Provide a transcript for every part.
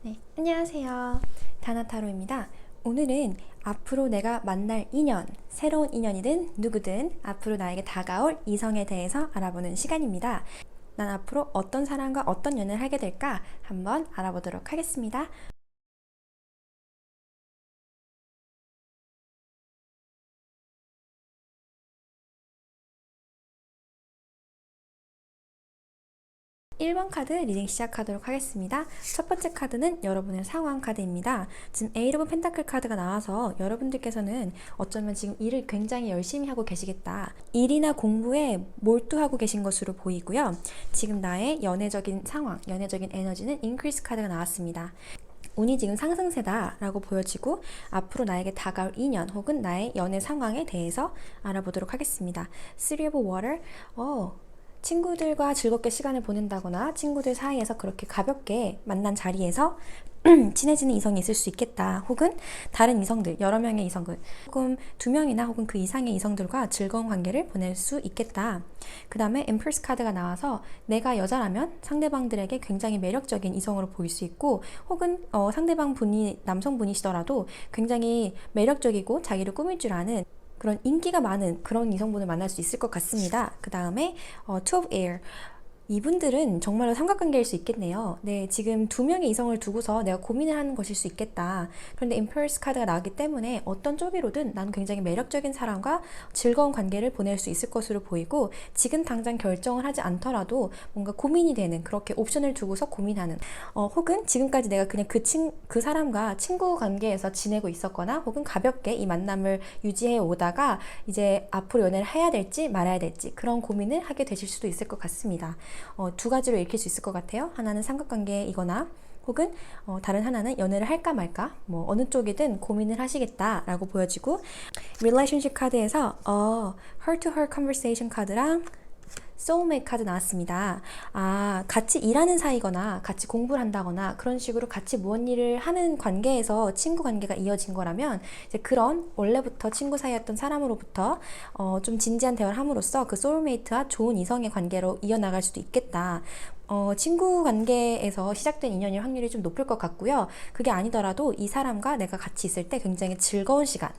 네, 안녕하세요. 다나타로입니다. 오늘은 앞으로 내가 만날 인연, 새로운 인연이든 누구든 앞으로 나에게 다가올 이성에 대해서 알아보는 시간입니다. 난 앞으로 어떤 사람과 어떤 연애를 하게 될까 한번 알아보도록 하겠습니다. 1번 카드 리딩 시작하도록 하겠습니다. 첫 번째 카드는 여러분의 상황 카드입니다. 지금 에이트 오브 펜타클 카드가 나와서 여러분들께서는 어쩌면 지금 일을 굉장히 열심히 하고 계시겠다. 일이나 공부에 몰두하고 계신 것으로 보이고요. 지금 나의 연애적인 상황, 연애적인 에너지는 인크리스 카드가 나왔습니다. 운이 지금 상승세다 라고 보여지고 앞으로 나에게 다가올 인연 혹은 나의 연애 상황에 대해서 알아보도록 하겠습니다. Three of Water, 친구들과 즐겁게 시간을 보낸다거나 친구들 사이에서 그렇게 가볍게 만난 자리에서 친해지는 이성이 있을 수 있겠다. 혹은 다른 이성들, 여러 명의 이성들, 혹은 두 명이나 혹은 그 이상의 이성들과 즐거운 관계를 보낼 수 있겠다. 그 다음에 엠프레스 카드가 나와서 내가 여자라면 상대방들에게 굉장히 매력적인 이성으로 보일 수 있고 혹은 상대방 분이 남성분이시더라도 굉장히 매력적이고 자기를 꾸밀 줄 아는 그런 인기가 많은 그런 이성분을 만날 수 있을 것 같습니다. 그 다음에 Two of Air, 이분들은 정말로 삼각관계일 수 있겠네요. 네, 지금 두 명의 이성을 두고서 내가 고민을 하는 것일 수 있겠다. 그런데 임페리스 카드가 나왔기 때문에 어떤 쪽으로든 난 굉장히 매력적인 사람과 즐거운 관계를 보낼 수 있을 것으로 보이고 지금 당장 결정을 하지 않더라도 뭔가 고민이 되는 그렇게 옵션을 두고서 고민하는 혹은 지금까지 내가 그냥 그 사람과 친구 관계에서 지내고 있었거나 혹은 가볍게 이 만남을 유지해 오다가 이제 앞으로 연애를 해야 될지 말아야 될지 그런 고민을 하게 되실 수도 있을 것 같습니다. 두 가지로 읽힐 수 있을 것 같아요. 하나는 삼각관계이거나 혹은 다른 하나는 연애를 할까 말까 뭐 어느 쪽이든 고민을 하시겠다라고 보여지고 relationship 카드에서 heart to heart conversation 카드랑 소울메이트 카드 나왔습니다. 같이 일하는 사이거나 같이 공부를 한다거나 그런 식으로 같이 무언 일을 하는 관계에서 친구 관계가 이어진 거라면 이제 그런 원래부터 친구 사이였던 사람으로부터 좀 진지한 대화를 함으로써 그 소울메이트와 좋은 이성의 관계로 이어나갈 수도 있겠다. 친구 관계에서 시작된 인연일 확률이 좀 높을 것 같고요. 그게 아니더라도 이 사람과 내가 같이 있을 때 굉장히 즐거운 시간,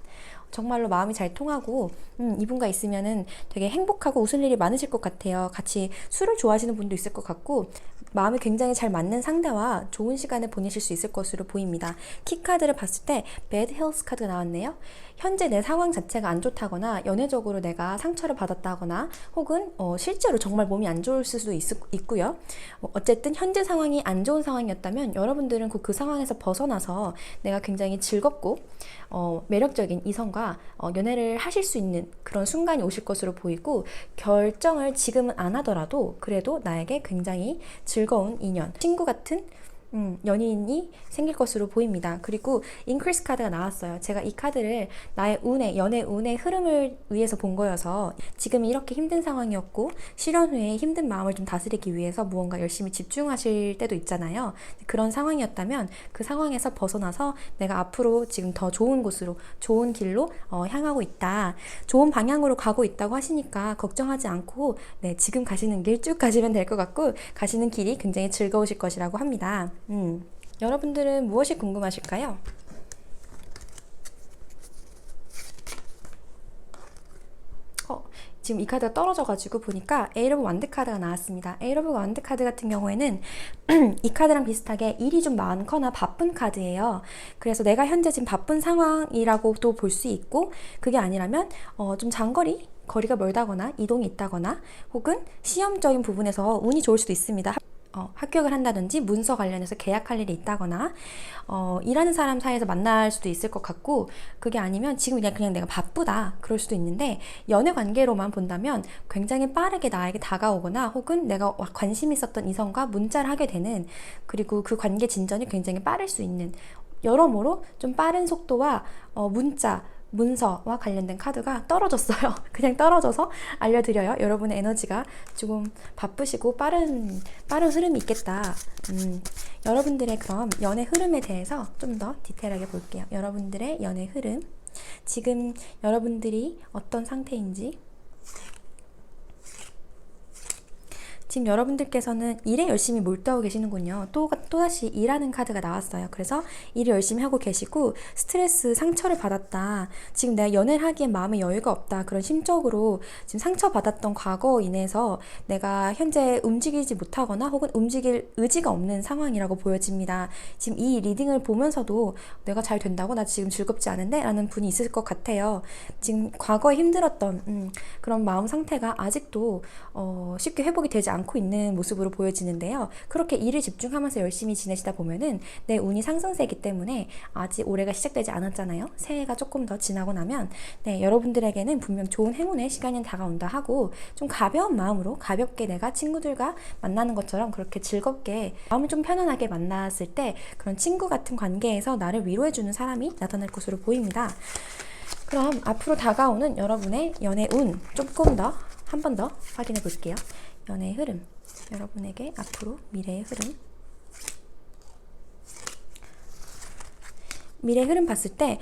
정말로 마음이 잘 통하고 이분과 있으면은 되게 행복하고 웃을 일이 많으실 것 같아요. 같이 술을 좋아하시는 분도 있을 것 같고 마음이 굉장히 잘 맞는 상대와 좋은 시간을 보내실 수 있을 것으로 보입니다. 키카드를 봤을 때 Bad Health 카드가 나왔네요. 현재 내 상황 자체가 안 좋다거나 연애적으로 내가 상처를 받았다거나 혹은 실제로 정말 몸이 안 좋을 수도 있고요. 어쨌든 현재 상황이 안 좋은 상황이었다면 여러분들은 그 상황에서 벗어나서 내가 굉장히 즐겁고 매력적인 이성과 연애를 하실 수 있는 그런 순간이 오실 것으로 보이고 결정을 지금은 안 하더라도 그래도 나에게 굉장히 즐거운 인연, 친구 같은 연인이 생길 것으로 보입니다. 그리고 인크리스 카드가 나왔어요. 제가 이 카드를 나의 운의 연애 운의 흐름을 위해서 본 거여서 지금 이렇게 힘든 상황이었고 실현 후에 힘든 마음을 좀 다스리기 위해서 무언가 열심히 집중하실 때도 있잖아요. 그런 상황이었다면 그 상황에서 벗어나서 내가 앞으로 지금 더 좋은 곳으로 좋은 길로 향하고 있다. 좋은 방향으로 가고 있다고 하시니까 걱정하지 않고 네, 지금 가시는 길 쭉 가시면 될 것 같고 가시는 길이 굉장히 즐거우실 것이라고 합니다. 여러분들은 무엇이 궁금하실까요? 지금 이 카드가 떨어져가지고 보니까 에이트 오브 완드 카드가 나왔습니다. 에이트 오브 완드 카드 같은 경우에는 이 카드랑 비슷하게 일이 좀 많거나 바쁜 카드예요. 그래서 내가 현재 지금 바쁜 상황이라고도 볼 수 있고 그게 아니라면 좀 장거리 거리가 멀다거나 이동이 있다거나 혹은 시험적인 부분에서 운이 좋을 수도 있습니다. 합격을 한다든지 문서 관련해서 계약할 일이 있다거나 일하는 사람 사이에서 만날 수도 있을 것 같고 그게 아니면 지금 그냥 내가 바쁘다 그럴 수도 있는데 연애 관계로만 본다면 굉장히 빠르게 나에게 다가오거나 혹은 내가 관심 있었던 이성과 문자를 하게 되는 그리고 그 관계 진전이 굉장히 빠를 수 있는 여러모로 좀 빠른 속도와 문서와 관련된 카드가 떨어졌어요. 그냥 떨어져서 알려드려요. 여러분의 에너지가 조금 바쁘시고 빠른 흐름이 있겠다. 여러분들의 그럼 연애 흐름에 대해서 좀 더 디테일하게 볼게요. 여러분들의 연애 흐름. 지금 여러분들이 어떤 상태인지 지금 여러분들께서는 일에 열심히 몰두하고 계시는군요. 또다시 일하는 카드가 나왔어요. 그래서 일을 열심히 하고 계시고 스트레스, 상처를 받았다. 지금 내가 연애를 하기엔 마음의 여유가 없다. 그런 심적으로 지금 상처받았던 과거로 인해서 내가 현재 움직이지 못하거나 혹은 움직일 의지가 없는 상황이라고 보여집니다. 지금 이 리딩을 보면서도 내가 잘 된다고? 나 지금 즐겁지 않은데? 라는 분이 있을 것 같아요. 지금 과거에 힘들었던 그런 마음 상태가 아직도 쉽게 회복이 되지 않고 있는 모습으로 보여지는데요. 그렇게 일을 집중하면서 열심히 지내시다 보면은 내 운이 상승세이기 때문에 아직 올해가 시작되지 않았잖아요. 새해가 조금 더 지나고 나면 여러분들에게는 분명 좋은 행운의 시간이 다가온다 하고 좀 가벼운 마음으로 가볍게 내가 친구들과 만나는 것처럼 그렇게 즐겁게 마음을 좀 편안하게 만났을 때 그런 친구 같은 관계에서 나를 위로해주는 사람이 나타날 것으로 보입니다. 그럼 앞으로 다가오는 여러분의 연애 운 조금 더 한 번 더 확인해 볼게요. 연애의 흐름, 여러분에게 앞으로 미래의 흐름. 미래 흐름 봤을 때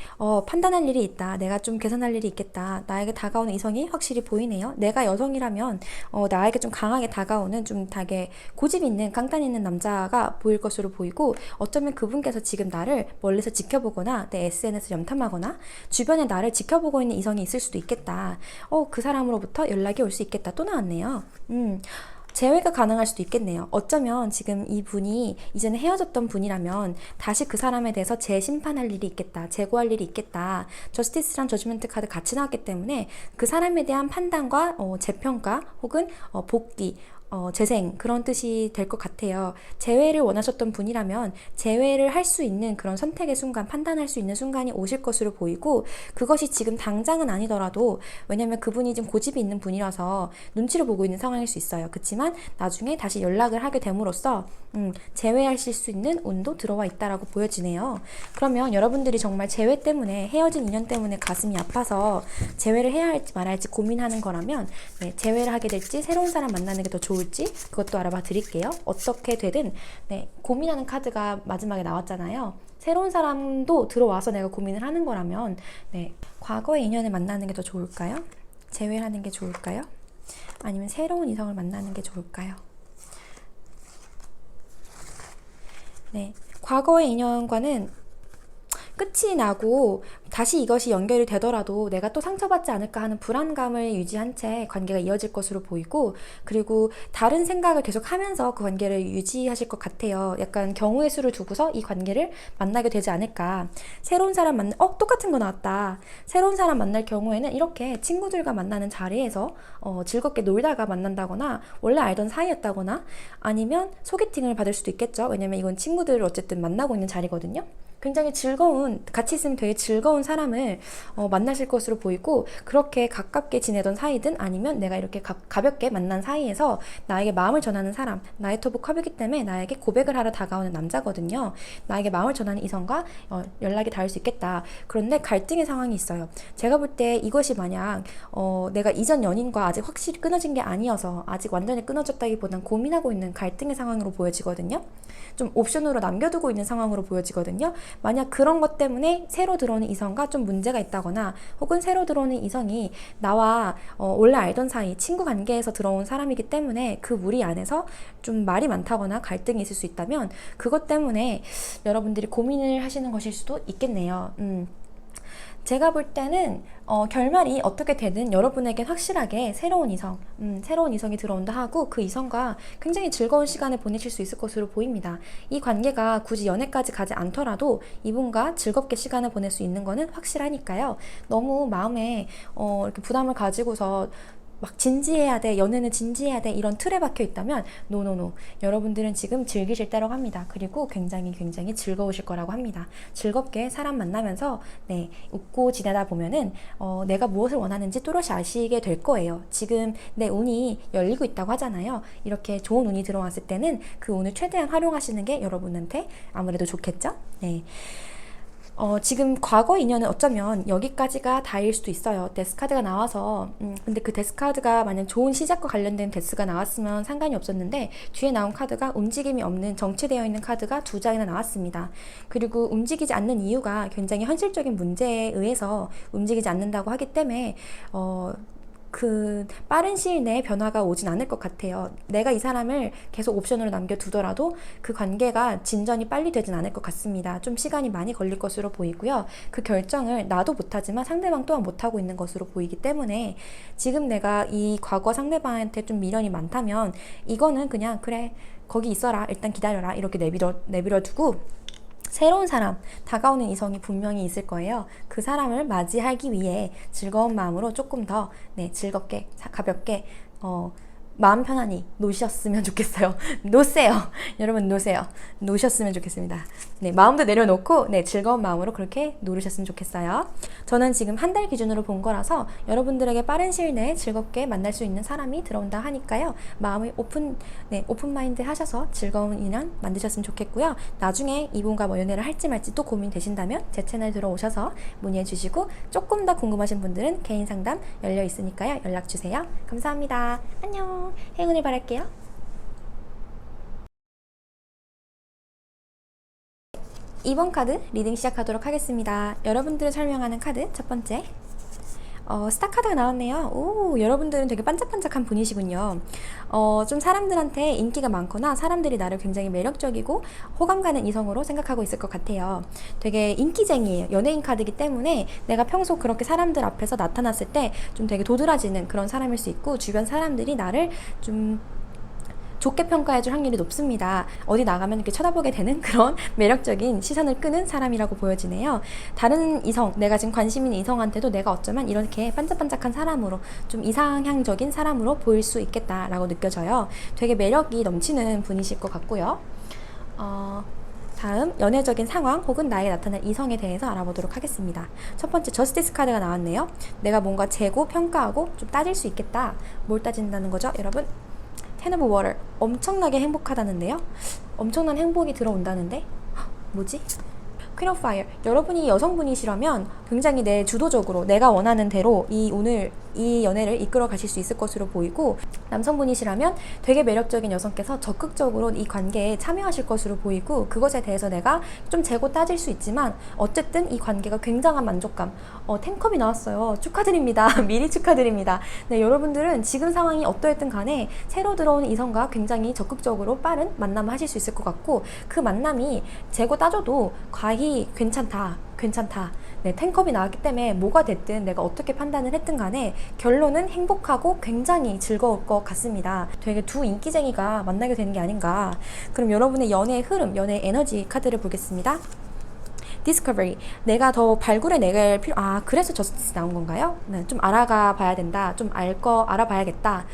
판단할 일이 있다. 내가 좀 개선할 일이 있겠다. 나에게 다가오는 이성이 확실히 보이네요. 내가 여성이라면 나에게 좀 강하게 다가오는 좀 되게 고집 있는 깡단 있는 남자가 보일 것으로 보이고 어쩌면 그분께서 지금 나를 멀리서 지켜보거나 내 SNS 염탐하거나 주변에 나를 지켜보고 있는 이성이 있을 수도 있겠다. 그 사람으로부터 연락이 올 수 있겠다. 또 나왔네요. 재회가 가능할 수도 있겠네요. 어쩌면 지금 이 분이 이전에 헤어졌던 분이라면 다시 그 사람에 대해서 재심판할 일이 있겠다. 재고할 일이 있겠다. 저스티스랑 저지먼트 카드 같이 나왔기 때문에 그 사람에 대한 판단과 재평가 혹은 복귀 재생 그런 뜻이 될 것 같아요. 재회를 원하셨던 분이라면 재회를 할 수 있는 그런 선택의 순간, 판단할 수 있는 순간이 오실 것으로 보이고 그것이 지금 당장은 아니더라도 왜냐면 그분이 좀 고집이 있는 분이라서 눈치를 보고 있는 상황일 수 있어요. 그렇지만 나중에 다시 연락을 하게 됨으로써 재회하실 수 있는 운도 들어와 있다라고 보여지네요. 그러면 여러분들이 정말 재회 때문에 헤어진 인연 때문에 가슴이 아파서 재회를 해야 할지 말아야 할지 고민하는 거라면 재회를 하게 될지 새로운 사람 만나는 게 더 좋을지 그것도 알아봐 드릴게요. 어떻게 되든 고민하는 카드가 마지막에 나왔잖아요. 새로운 사람도 들어와서 내가 고민을 하는 거라면 과거의 인연을 만나는 게 더 좋을까요? 재회를 하는 게 좋을까요? 아니면 새로운 이성을 만나는 게 좋을까요? 과거의 인연과는 끝이 나고 다시 이것이 연결이 되더라도 내가 또 상처받지 않을까 하는 불안감을 유지한 채 관계가 이어질 것으로 보이고 그리고 다른 생각을 계속 하면서 그 관계를 유지하실 것 같아요. 약간 경우의 수를 두고서 이 관계를 만나게 되지 않을까. 새로운 사람 똑같은 거 나왔다. 새로운 사람 만날 경우에는 이렇게 친구들과 만나는 자리에서 즐겁게 놀다가 만난다거나 원래 알던 사이였다거나 아니면 소개팅을 받을 수도 있겠죠. 왜냐면 이건 친구들을 어쨌든 만나고 있는 자리거든요. 굉장히 즐거운, 같이 있으면 되게 즐거운 사람을 만나실 것으로 보이고 그렇게 가깝게 지내던 사이든 아니면 내가 이렇게 가볍게 만난 사이에서 나에게 마음을 전하는 사람, 나의 토브 컵이기 때문에 나에게 고백을 하러 다가오는 남자거든요. 나에게 마음을 전하는 이성과 연락이 닿을 수 있겠다. 그런데 갈등의 상황이 있어요. 제가 볼 때 이것이 만약 내가 이전 연인과 아직 확실히 끊어진 게 아니어서 아직 완전히 끊어졌다기보단 고민하고 있는 갈등의 상황으로 보여지거든요. 좀 옵션으로 남겨두고 있는 상황으로 보여지거든요. 만약 그런 것 때문에 새로 들어오는 이성과 좀 문제가 있다거나 혹은 새로 들어오는 이성이 나와 원래 알던 사이 친구 관계에서 들어온 사람이기 때문에 그 무리 안에서 좀 말이 많다거나 갈등이 있을 수 있다면 그것 때문에 여러분들이 고민을 하시는 것일 수도 있겠네요. 제가 볼 때는 결말이 어떻게 되든 여러분에겐 확실하게 새로운 이성이 들어온다 하고 그 이성과 굉장히 즐거운 시간을 보내실 수 있을 것으로 보입니다. 이 관계가 굳이 연애까지 가지 않더라도 이분과 즐겁게 시간을 보낼 수 있는 거는 확실하니까요. 너무 마음에 이렇게 부담을 가지고서 막 진지해야 돼, 연애는 진지해야 돼 이런 틀에 박혀 있다면 노노노. 여러분들은 지금 즐기실 때라고 합니다. 그리고 굉장히 즐거우실 거라고 합니다. 즐겁게 사람 만나면서 웃고 지내다 보면은 내가 무엇을 원하는지 또렷이 아시게 될 거예요. 지금 내 운이 열리고 있다고 하잖아요. 이렇게 좋은 운이 들어왔을 때는 그 운을 최대한 활용하시는 게 여러분한테 아무래도 좋겠죠? 지금 과거 인연은 어쩌면 여기까지가 다일 수도 있어요. 데스카드가 나와서 근데 그 데스카드가 만약 좋은 시작과 관련된 데스가 나왔으면 상관이 없었는데 뒤에 나온 카드가 움직임이 없는 정체되어 있는 카드가 2장이나 나왔습니다. 그리고 움직이지 않는 이유가 굉장히 현실적인 문제에 의해서 움직이지 않는다고 하기 때문에 그 빠른 시일 내에 변화가 오진 않을 것 같아요. 내가 이 사람을 계속 옵션으로 남겨두더라도 그 관계가 진전이 빨리 되진 않을 것 같습니다. 좀 시간이 많이 걸릴 것으로 보이고요. 그 결정을 나도 못하지만 상대방 또한 못하고 있는 것으로 보이기 때문에 지금 내가 이 과거 상대방한테 좀 미련이 많다면 이거는 그냥 그래 거기 있어라 일단 기다려라 이렇게 내버려 두고 새로운 사람, 다가오는 이성이 분명히 있을 거예요. 그 사람을 맞이하기 위해 즐거운 마음으로 조금 더 즐겁게, 가볍게 마음 편안히 노셨으면 좋겠어요. 노세요. 여러분 노세요. 노셨으면 좋겠습니다. 네, 마음도 내려놓고 즐거운 마음으로 그렇게 노르셨으면 좋겠어요. 저는 지금 한 달 기준으로 본 거라서 여러분들에게 빠른 시일 내에 즐겁게 만날 수 있는 사람이 들어온다 하니까요. 마음을 오픈 마인드 하셔서 즐거운 인연 만드셨으면 좋겠고요. 나중에 이분과 연애를 할지 말지 또 고민되신다면 제 채널 들어오셔서 문의해 주시고 조금 더 궁금하신 분들은 개인 상담 열려 있으니까요. 연락 주세요. 감사합니다. 안녕. 행운을 바랄게요. 이번 카드 리딩 시작하도록 하겠습니다. 여러분들을 설명하는 카드 첫 번째 스타 카드가 나왔네요. 오, 여러분들은 되게 반짝반짝한 분이시군요. 좀 사람들한테 인기가 많거나 사람들이 나를 굉장히 매력적이고 호감 가는 이성으로 생각하고 있을 것 같아요. 되게 인기쟁이에요. 연예인 카드이기 때문에 내가 평소 그렇게 사람들 앞에서 나타났을 때 좀 되게 도드라지는 그런 사람일 수 있고 주변 사람들이 나를 좀 좋게 평가해줄 확률이 높습니다. 어디 나가면 이렇게 쳐다보게 되는 그런 매력적인 시선을 끄는 사람이라고 보여지네요. 다른 이성, 내가 지금 관심 있는 이성한테도 내가 어쩌면 이렇게 반짝반짝한 사람으로 좀 이상향적인 사람으로 보일 수 있겠다라고 느껴져요. 되게 매력이 넘치는 분이실 것 같고요. 다음 연애적인 상황 혹은 나에게 나타날 이성에 대해서 알아보도록 하겠습니다. 첫 번째 저스티스 카드가 나왔네요. 내가 뭔가 재고 평가하고 좀 따질 수 있겠다. 뭘 따진다는 거죠, 여러분? 텐 오브 워터 엄청나게 행복하다는데요. 엄청난 행복이 들어온다는데 뭐지? 퀸 오브 파이어 여러분이 여성분이시라면 굉장히 주도적으로 내가 원하는 대로 오늘 이 연애를 이끌어 가실 수 있을 것으로 보이고 남성분이시라면 되게 매력적인 여성께서 적극적으로 이 관계에 참여하실 것으로 보이고 그것에 대해서 내가 좀 재고 따질 수 있지만 어쨌든 이 관계가 굉장한 만족감 탱컵이 나왔어요. 축하드립니다. 미리 축하드립니다. 네, 여러분들은 지금 상황이 어떠했든 간에 새로 들어오는 이성과 굉장히 적극적으로 빠른 만남을 하실 수 있을 것 같고 그 만남이 재고 따져도 과히 괜찮다. 네, 탱컵이 나왔기 때문에 뭐가 됐든 내가 어떻게 판단을 했든 간에 결론은 행복하고 굉장히 즐거울 것 같습니다. 되게 두 인기쟁이가 만나게 되는 게 아닌가. 그럼 여러분의 연애의 흐름, 연애의 에너지 카드를 보겠습니다. 디스커버리 내가 더 발굴해내갈 그래서 저스티스 나온 건가요? 네, 좀 알아가 봐야 된다. 좀 알아봐야겠다.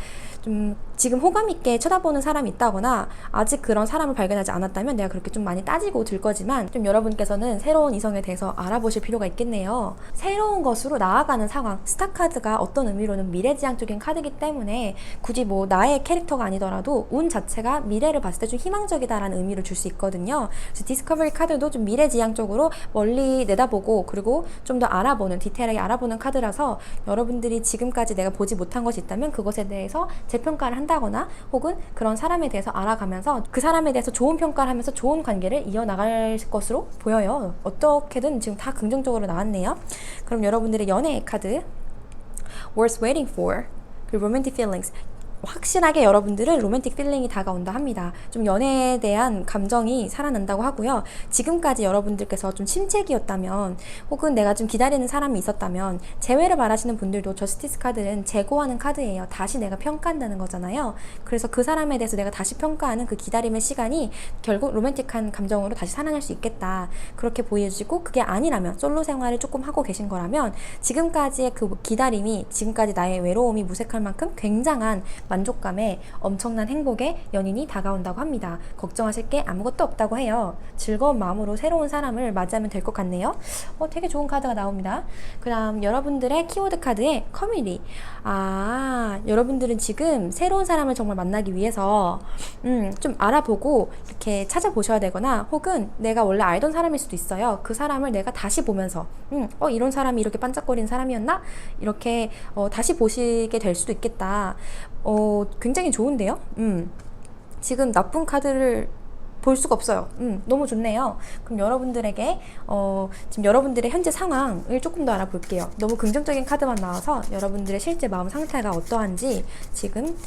좀 지금 호감 있게 쳐다보는 사람이 있다거나 아직 그런 사람을 발견하지 않았다면 내가 그렇게 좀 많이 따지고 들 거지만 좀 여러분께서는 새로운 이성에 대해서 알아보실 필요가 있겠네요. 새로운 것으로 나아가는 상황, 스타 카드가 어떤 의미로는 미래지향적인 카드이기 때문에 굳이 뭐 나의 캐릭터가 아니더라도 운 자체가 미래를 봤을 때 좀 희망적이다라는 의미를 줄 수 있거든요. 그래서 디스커버리 카드도 좀 미래지향적으로 멀리 내다보고 그리고 좀 더 알아보는, 디테일하게 알아보는 카드라서 여러분들이 지금까지 내가 보지 못한 것이 있다면 그것에 대해서 재평가를 한다거나 혹은 그런 사람에 대해서 알아가면서 그 사람에 대해서 좋은 평가를 하면서 좋은 관계를 이어나갈 것으로 보여요. 어떻게든 지금 다 긍정적으로 나왔네요. 그럼 여러분들의 연애 카드 Worth Waiting For 그리고 Romantic Feelings 확실하게 여러분들은 로맨틱 필링이 다가온다 합니다. 좀 연애에 대한 감정이 살아난다고 하고요. 지금까지 여러분들께서 좀 침체기였다면 혹은 내가 좀 기다리는 사람이 있었다면 재회를 바라시는 분들도 저스티스 카드는 재고하는 카드예요. 다시 내가 평가한다는 거잖아요. 그래서 그 사람에 대해서 내가 다시 평가하는 그 기다림의 시간이 결국 로맨틱한 감정으로 다시 살아날 수 있겠다. 그렇게 보여지고 그게 아니라면 솔로 생활을 조금 하고 계신 거라면 지금까지의 그 기다림이 지금까지 나의 외로움이 무색할 만큼 굉장한 만족감에 엄청난 행복의 연인이 다가온다고 합니다. 걱정하실 게 아무것도 없다고 해요. 즐거운 마음으로 새로운 사람을 맞이하면 될 것 같네요. 되게 좋은 카드가 나옵니다. 그 다음 여러분들의 키워드 카드에 커뮤니티. 여러분들은 지금 새로운 사람을 정말 만나기 위해서 좀 알아보고 이렇게 찾아보셔야 되거나 혹은 내가 원래 알던 사람일 수도 있어요. 그 사람을 내가 다시 보면서 이런 사람이 이렇게 반짝거리는 사람이었나? 이렇게 다시 보시게 될 수도 있겠다. 굉장히 좋은데요? 지금 나쁜 카드를 볼 수가 없어요. 너무 좋네요. 그럼 여러분들에게 지금 여러분들의 현재 상황을 조금 더 알아볼게요. 너무 긍정적인 카드만 나와서 여러분들의 실제 마음 상태가 어떠한지, 지금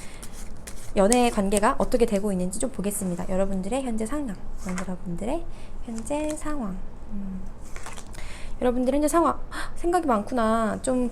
연애 관계가 어떻게 되고 있는지 좀 보겠습니다. 여러분들의 현재 상황, 여러분들의 현재 상황. 여러분들의 현재 상황, 생각이 많구나. 좀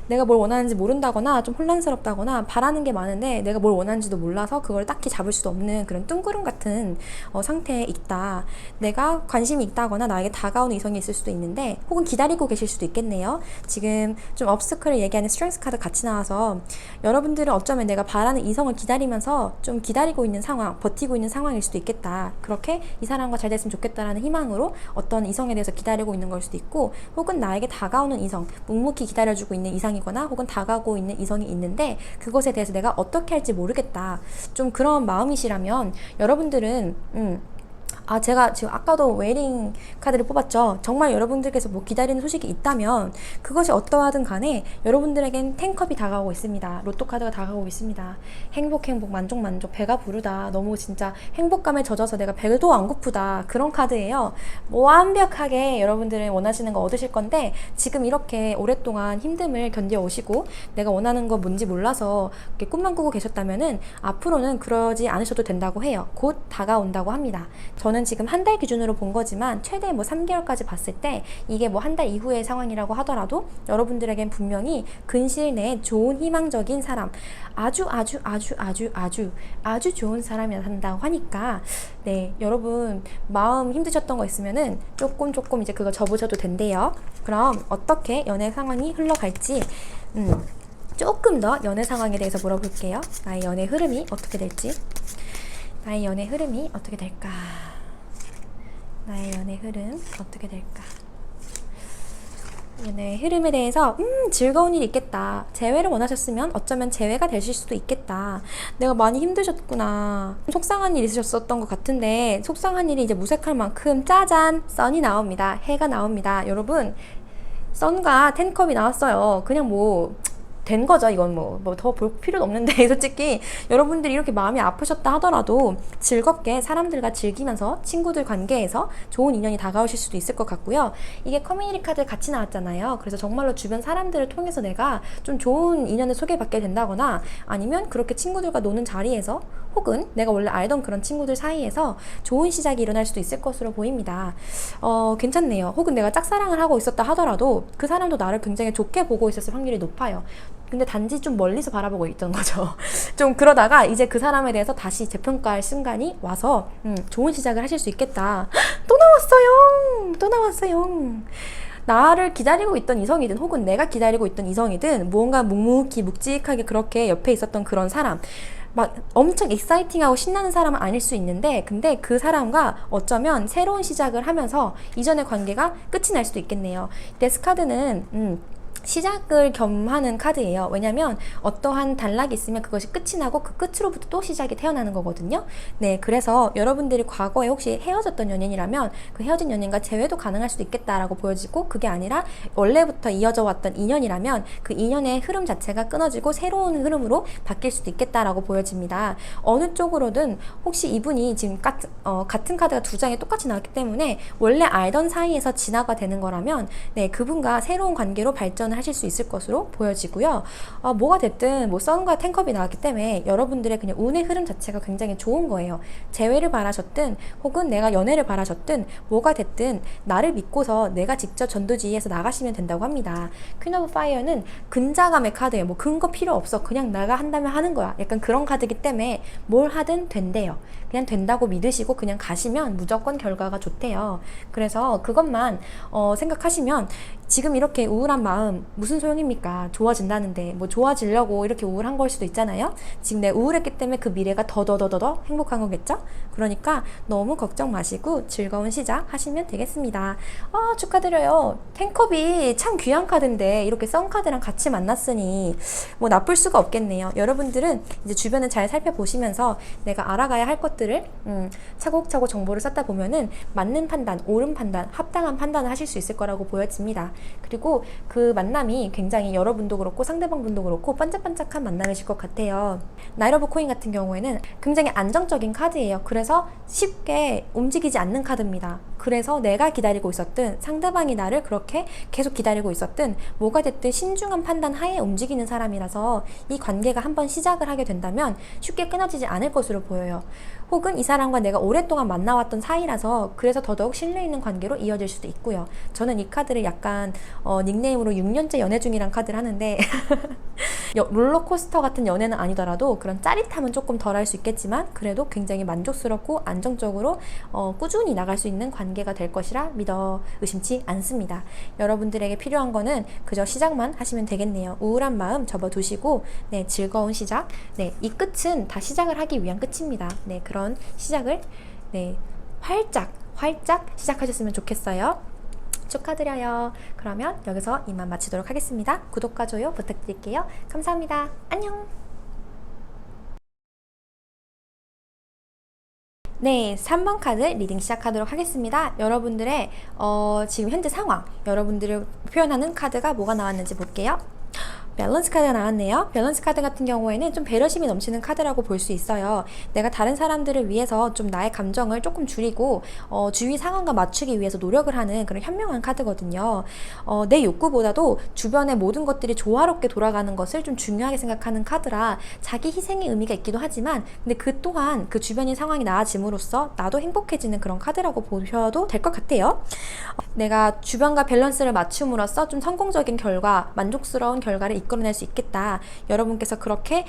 내가 뭘 원하는지 모른다거나 좀 혼란스럽다거나 바라는 게 많은데 내가 뭘 원하는지도 몰라서 그걸 딱히 잡을 수도 없는 그런 뜬구름 같은 상태에 있다. 내가 관심이 있다거나 나에게 다가오는 이성이 있을 수도 있는데, 혹은 기다리고 계실 수도 있겠네요. 지금 좀 업스클을 얘기하는 스트렝스 카드 같이 나와서 여러분들은 어쩌면 내가 바라는 이성을 기다리면서 좀 기다리고 있는 상황, 버티고 있는 상황일 수도 있겠다. 그렇게 이 사람과 잘 됐으면 좋겠다라는 희망으로 어떤 이성에 대해서 기다리고 있는 걸 수도 있고, 혹은 나에게 다가오는 이성, 묵묵히 기다려주고 있는 이상이 거나 혹은 다가오고 있는 이성이 있는데 그것에 대해서 내가 어떻게 할지 모르겠다. 좀 그런 마음이시라면 여러분들은 제가 지금 아까도 웨딩 카드를 뽑았죠. 정말 여러분들께서 뭐 기다리는 소식이 있다면 그것이 어떠하든 간에 여러분들에겐 10컵이 다가오고 있습니다. 로또 카드가 다가오고 있습니다. 행복, 만족, 배가 부르다. 너무 진짜 행복감에 젖어서 내가 배도 안 고프다. 그런 카드예요. 뭐 완벽하게 여러분들은 원하시는 거 얻으실 건데, 지금 이렇게 오랫동안 힘듦을 견뎌오시고 내가 원하는 거 뭔지 몰라서 이렇게 꿈만 꾸고 계셨다면은 앞으로는 그러지 않으셔도 된다고 해요. 곧 다가온다고 합니다. 저는 지금 한 달 기준으로 본 거지만 최대 뭐 3개월까지 봤을 때 이게 뭐 한 달 이후의 상황이라고 하더라도 여러분들에겐 분명히 근시일 내에 좋은 희망적인 사람, 아주 좋은 사람이 나타난다고 하니까, 네, 여러분 마음 힘드셨던 거 있으면은 조금 이제 그거 접으셔도 된대요. 그럼 어떻게 연애 상황이 흘러갈지 조금 더 연애 상황에 대해서 물어볼게요. 나의 연애 흐름이 어떻게 될지. 나의 연애 흐름이 어떻게 될까? 나의 연애 흐름 어떻게 될까? 연애 흐름에 대해서 즐거운 일이 있겠다. 재회를 원하셨으면 어쩌면 재회가 되실 수도 있겠다. 내가 많이 힘드셨구나. 속상한 일이 있으셨었던 것 같은데 속상한 일이 이제 무색할 만큼 짜잔! 선이 나옵니다. 해가 나옵니다. 여러분, 선과 10컵이 나왔어요. 그냥 뭐 된 거죠. 이건 뭐 더 볼 필요도 없는데 솔직히 여러분들이 이렇게 마음이 아프셨다 하더라도 즐겁게 사람들과 즐기면서 친구들 관계에서 좋은 인연이 다가오실 수도 있을 것 같고요. 이게 커뮤니티 카드 같이 나왔잖아요. 그래서 정말로 주변 사람들을 통해서 내가 좀 좋은 인연을 소개받게 된다거나, 아니면 그렇게 친구들과 노는 자리에서 혹은 내가 원래 알던 그런 친구들 사이에서 좋은 시작이 일어날 수도 있을 것으로 보입니다. 괜찮네요. 혹은 내가 짝사랑을 하고 있었다 하더라도 그 사람도 나를 굉장히 좋게 보고 있었을 확률이 높아요. 근데 단지 좀 멀리서 바라보고 있던 거죠. 좀 그러다가 이제 그 사람에 대해서 다시 재평가할 순간이 와서 좋은 시작을 하실 수 있겠다. 또 나왔어요. 나를 기다리고 있던 이성이든 혹은 내가 기다리고 있던 이성이든 무언가 묵묵히 묵직하게 그렇게 옆에 있었던 그런 사람, 막 엄청 익사이팅하고 신나는 사람은 아닐 수 있는데, 근데 그 사람과 어쩌면 새로운 시작을 하면서 이전의 관계가 끝이 날 수도 있겠네요. 데스카드는 시작을 겸하는 카드예요. 왜냐면 어떠한 단락이 있으면 그것이 끝이 나고 그 끝으로부터 또 시작이 태어나는 거거든요. 네, 그래서 여러분들이 과거에 혹시 헤어졌던 연인이라면 그 헤어진 연인과 재회도 가능할 수도 있겠다라고 보여지고, 그게 아니라 원래부터 이어져 왔던 인연이라면 그 인연의 흐름 자체가 끊어지고 새로운 흐름으로 바뀔 수도 있겠다라고 보여집니다. 어느 쪽으로든 혹시 이분이 지금 같은 카드가 두 장이 똑같이 나왔기 때문에 원래 알던 사이에서 진화가 되는 거라면, 네, 그분과 새로운 관계로 발전을 하실 수 있을 것으로 보여지고요. 뭐가 됐든 뭐 선과 10컵이 나왔기 때문에 여러분들의 그냥 운의 흐름 자체가 굉장히 좋은 거예요. 재회를 바라셨든 혹은 내가 연애를 바라셨든 뭐가 됐든 나를 믿고서 내가 직접 전도지휘해서 나가시면 된다고 합니다. 퀸 오브 파이어는 근자감의 카드예요. 뭐 근거 필요 없어. 그냥 내가 한다면 하는 거야. 약간 그런 카드이기 때문에 뭘 하든 된대요. 그냥 된다고 믿으시고 그냥 가시면 무조건 결과가 좋대요. 그래서 그것만 생각하시면, 지금 이렇게 우울한 마음 무슨 소용입니까? 좋아진다는데. 뭐 좋아지려고 이렇게 우울한 걸 수도 있잖아요. 지금 내가 우울했기 때문에 그 미래가 더 행복한 거겠죠? 그러니까 너무 걱정 마시고 즐거운 시작 하시면 되겠습니다. 축하드려요. 10컵이 참 귀한 카드인데 이렇게 썬 카드랑 같이 만났으니 뭐 나쁠 수가 없겠네요. 여러분들은 이제 주변을 잘 살펴보시면서 내가 알아가야 할 것들을 차곡차곡 정보를 쌓다 보면은 맞는 판단, 옳은 판단, 합당한 판단을 하실 수 있을 거라고 보여집니다. 그리고 그 만남이 굉장히 여러분도 그렇고 상대방분도 그렇고 반짝반짝한 만남이실 것 같아요. 나이트 오브 코인 같은 경우에는 굉장히 안정적인 카드예요. 그래서 쉽게 움직이지 않는 카드입니다. 그래서 내가 기다리고 있었든 상대방이 나를 그렇게 계속 기다리고 있었든 뭐가 됐든 신중한 판단 하에 움직이는 사람이라서 이 관계가 한번 시작을 하게 된다면 쉽게 끊어지지 않을 것으로 보여요. 혹은 이 사람과 내가 오랫동안 만나왔던 사이라서 그래서 더더욱 신뢰 있는 관계로 이어질 수도 있고요. 저는 이 카드를 약간 닉네임으로 6년째 연애 중이란 카드를 하는데 롤러코스터 같은 연애는 아니더라도 그런 짜릿함은 조금 덜 할 수 있겠지만 그래도 굉장히 만족스럽고 안정적으로 꾸준히 나갈 수 있는 관계가 될 것이라 믿어 의심치 않습니다. 여러분들에게 필요한 거는 그저 시작만 하시면 되겠네요. 우울한 마음 접어두시고 네, 즐거운 시작. 네, 이 끝은 다 시작을 하기 위한 끝입니다. 네, 그런 시작을 네, 활짝 시작하셨으면 좋겠어요. 축하드려요. 그러면 여기서 이만 마치도록 하겠습니다. 구독과 좋아요 부탁드릴게요. 감사합니다. 안녕. 네, 3번 카드 리딩 시작하도록 하겠습니다. 여러분들의 지금 현재 상황, 여러분들을 표현하는 카드가 뭐가 나왔는지 볼게요. 밸런스 카드가 나왔네요. 밸런스 카드 같은 경우에는 좀 배려심이 넘치는 카드라고 볼 수 있어요. 내가 다른 사람들을 위해서 좀 나의 감정을 조금 줄이고 주위 상황과 맞추기 위해서 노력을 하는 그런 현명한 카드거든요. 내 욕구보다도 주변의 모든 것들이 조화롭게 돌아가는 것을 좀 중요하게 생각하는 카드라 자기 희생의 의미가 있기도 하지만 근데 그 또한 그 주변의 상황이 나아짐으로써 나도 행복해지는 그런 카드라고 보셔도 될 것 같아요. 내가 주변과 밸런스를 맞춤으로써 좀 성공적인 결과, 만족스러운 결과를 이끌어낼 수 있겠다. 여러분께서 그렇게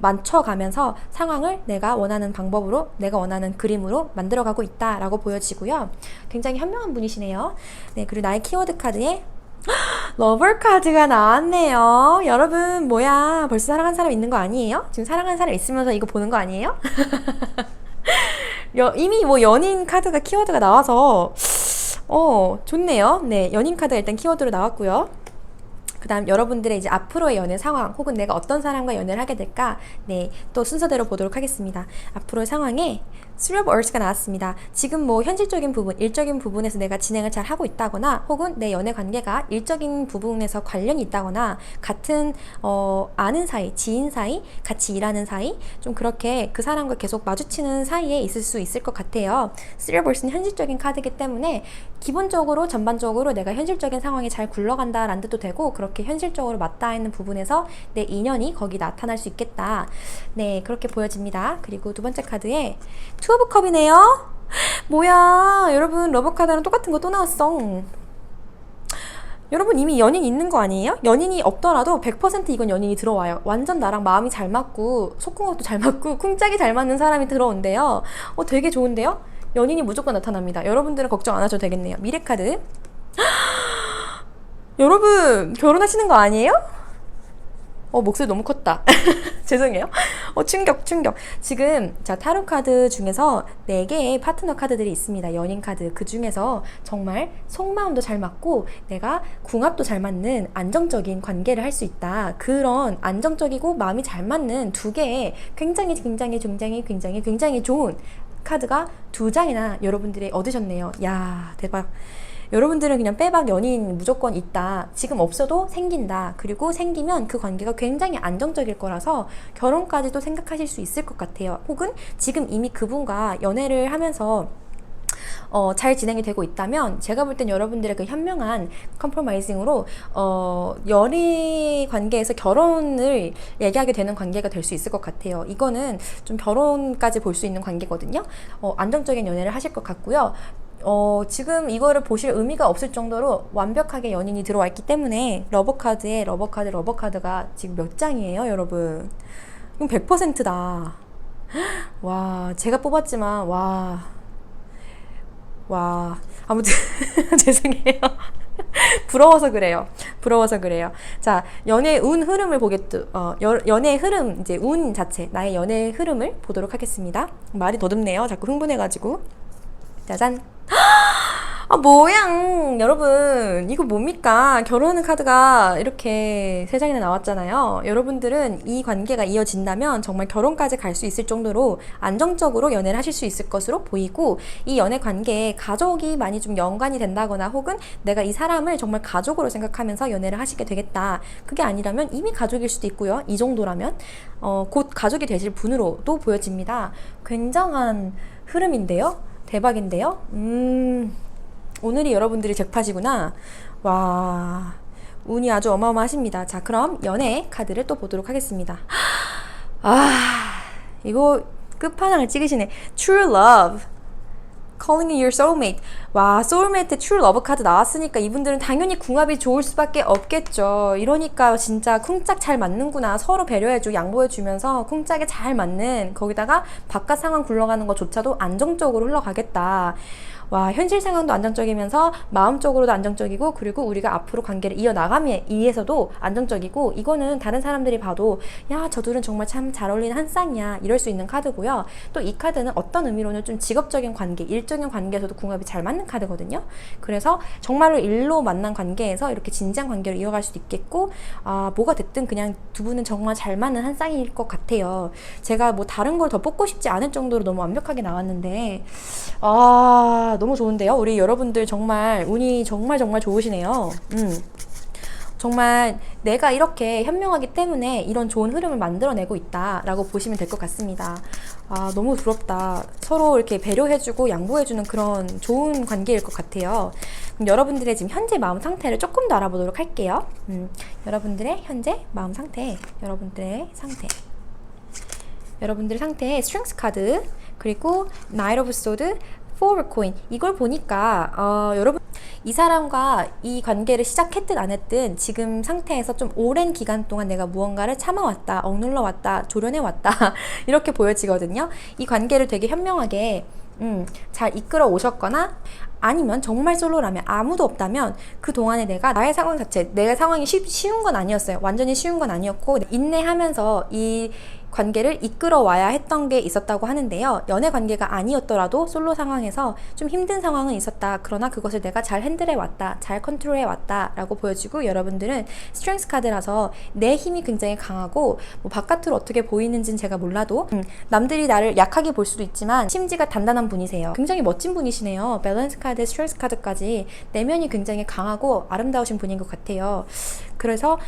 맞춰가면서 상황을 내가 원하는 방법으로, 내가 원하는 그림으로 만들어가고 있다라고 보여지고요. 굉장히 현명한 분이시네요. 네, 그리고 나의 키워드 카드에 러버 카드가 나왔네요. 여러분 뭐야, 벌써 사랑한 사람 있는 거 아니에요? 지금 사랑한 사람 있으면서 이거 보는 거 아니에요? 이미 뭐 연인 카드가 키워드가 나와서 좋네요. 네, 연인 카드가 일단 키워드로 나왔고요. 그 다음 여러분들의 이제 앞으로의 연애 상황 혹은 내가 어떤 사람과 연애를 하게 될까, 네, 또 순서대로 보도록 하겠습니다. 앞으로의 상황에 Three of Earths가 나왔습니다. 지금 뭐 현실적인 부분, 일적인 부분에서 내가 진행을 잘 하고 있다거나 혹은 내 연애 관계가 일적인 부분에서 관련이 있다거나 같은 아는 사이, 지인 사이, 같이 일하는 사이, 좀 그렇게 그 사람과 계속 마주치는 사이에 있을 수 있을 것 같아요. Three of Earths는 현실적인 카드이기 때문에 기본적으로 전반적으로 내가 현실적인 상황이 잘 굴러간다라는 뜻도 되고 그렇게 현실적으로 맞닿아 있는 부분에서 내 인연이 거기 나타날 수 있겠다. 네, 그렇게 보여집니다. 그리고 두 번째 카드에 투 오브 컵이네요. 뭐야, 여러분 러브 카드랑 똑같은 거 또 나왔어. 여러분 이미 연인 있는 거 아니에요? 연인이 없더라도 100% 이건 연인이 들어와요. 완전 나랑 마음이 잘 맞고 속궁합도 잘 맞고 쿵짝이 잘 맞는 사람이 들어온대요. 되게 좋은데요? 연인이 무조건 나타납니다. 여러분들은 걱정 안 하셔도 되겠네요. 미래 카드. 여러분 결혼하시는 거 아니에요? 목소리 너무 컸다. 죄송해요. 충격. 지금 자, 타로 카드 중에서 4개의 파트너 카드들이 있습니다. 연인 카드. 그 중에서 정말 속마음도 잘 맞고 내가 궁합도 잘 맞는 안정적인 관계를 할 수 있다. 그런 안정적이고 마음이 잘 맞는 2개의 굉장히 좋은 카드가 2장이나 여러분들이 얻으셨네요. 야, 대박. 여러분들은 그냥 빼박 연인 무조건 있다. 지금 없어도 생긴다. 그리고 생기면 그 관계가 굉장히 안정적일 거라서 결혼까지도 생각하실 수 있을 것 같아요. 혹은 지금 이미 그분과 연애를 하면서 잘 진행이 되고 있다면 제가 볼 땐 여러분들의 그 현명한 컴프로마이징으로 연애 관계에서 결혼을 얘기하게 되는 관계가 될 수 있을 것 같아요. 이거는 좀 결혼까지 볼 수 있는 관계거든요. 안정적인 연애를 하실 것 같고요. 지금 이거를 보실 의미가 없을 정도로 완벽하게 연인이 들어와 있기 때문에 러버카드에 러버카드가 지금 몇 장이에요, 여러분? 이건 100%다. 와, 제가 뽑았지만 와, 아무튼 죄송해요. 부러워서 그래요. 자, 연애의 운 흐름을 연애의 흐름, 이제 운 자체, 나의 연애의 흐름을 보도록 하겠습니다. 말이 더듬네요. 자꾸 흥분해가지고. 짜잔. 아, 뭐야, 여러분. 이거 뭡니까? 결혼하는 카드가 이렇게 세 장이나 나왔잖아요. 여러분들은 이 관계가 이어진다면 정말 결혼까지 갈 수 있을 정도로 안정적으로 연애를 하실 수 있을 것으로 보이고, 이 연애 관계에 가족이 많이 좀 연관이 된다거나 혹은 내가 이 사람을 정말 가족으로 생각하면서 연애를 하시게 되겠다. 그게 아니라면 이미 가족일 수도 있고요. 이 정도라면 곧 가족이 되실 분으로도 보여집니다. 굉장한 흐름인데요. 대박인데요. 오늘이 여러분들이 잭팟이구나. 와, 운이 아주 어마어마하십니다. 자, 그럼 연애 카드를 또 보도록 하겠습니다. 아, 이거 끝판왕을 찍으시네. True Love. Calling you your soulmate. 와, soulmate true love 카드 나왔으니까 이분들은 당연히 궁합이 좋을 수밖에 없겠죠. 이러니까 진짜 쿵짝 잘 맞는구나. 서로 배려해주고 양보해주면서 쿵짝에 잘 맞는, 거기다가 바깥 상황 굴러가는 것조차도 안정적으로 흘러가겠다. 와, 현실 상황도 안정적이면서 마음적으로도 안정적이고, 그리고 우리가 앞으로 관계를 이어나감에 의해서도 안정적이고, 이거는 다른 사람들이 봐도 야, 저 둘은 정말 참 잘 어울리는 한 쌍이야, 이럴 수 있는 카드고요. 또 이 카드는 어떤 의미로는 좀 직업적인 관계, 일적인 관계에서도 궁합이 잘 맞는 카드거든요. 그래서 정말로 일로 만난 관계에서 이렇게 진지한 관계를 이어갈 수도 있겠고, 아, 뭐가 됐든 그냥 두 분은 정말 잘 맞는 한 쌍일 것 같아요. 제가 뭐 다른 걸 더 뽑고 싶지 않을 정도로 너무 완벽하게 나왔는데, 아, 너무 좋은데요? 우리 여러분들 정말 운이 정말 좋으시네요. 정말 내가 이렇게 현명하기 때문에 이런 좋은 흐름을 만들어내고 있다라고 보시면 될 것 같습니다. 아, 너무 부럽다. 서로 이렇게 배려해주고 양보해주는 그런 좋은 관계일 것 같아요. 그럼 여러분들의 지금 현재 마음 상태를 조금 더 알아보도록 할게요. 여러분들의 현재 마음 상태, 여러분들의 상태에 스트렝스 카드, 그리고 나이트 오브 소드, 포워드 코인. 이걸 보니까 여러분, 이 사람과 이 관계를 시작했든 안 했든 지금 상태에서 좀 오랜 기간 동안 내가 무언가를 참아왔다, 억눌러왔다, 조련해왔다 이렇게 보여지거든요. 이 관계를 되게 현명하게 잘 이끌어 오셨거나, 아니면 정말 솔로라면, 아무도 없다면 그 동안에 내가 나의 상황 자체, 내 상황이 쉬운 건 아니었어요. 완전히 쉬운 건 아니었고, 인내하면서 이 관계를 이끌어 와야 했던 게 있었다고 하는데요. 연애 관계가 아니었더라도 솔로 상황에서 좀 힘든 상황은 있었다. 그러나 그것을 내가 잘 핸들해 왔다, 잘 컨트롤해 왔다 라고 보여지고, 여러분들은 스트렝스 카드라서 내 힘이 굉장히 강하고, 뭐 바깥으로 어떻게 보이는지는 제가 몰라도 남들이 나를 약하게 볼 수도 있지만 심지가 단단한 분이세요. 굉장히 멋진 분이시네요. 밸런스 카드, 스트렝스 카드까지 내면이 굉장히 강하고 아름다우신 분인 것 같아요. 그래서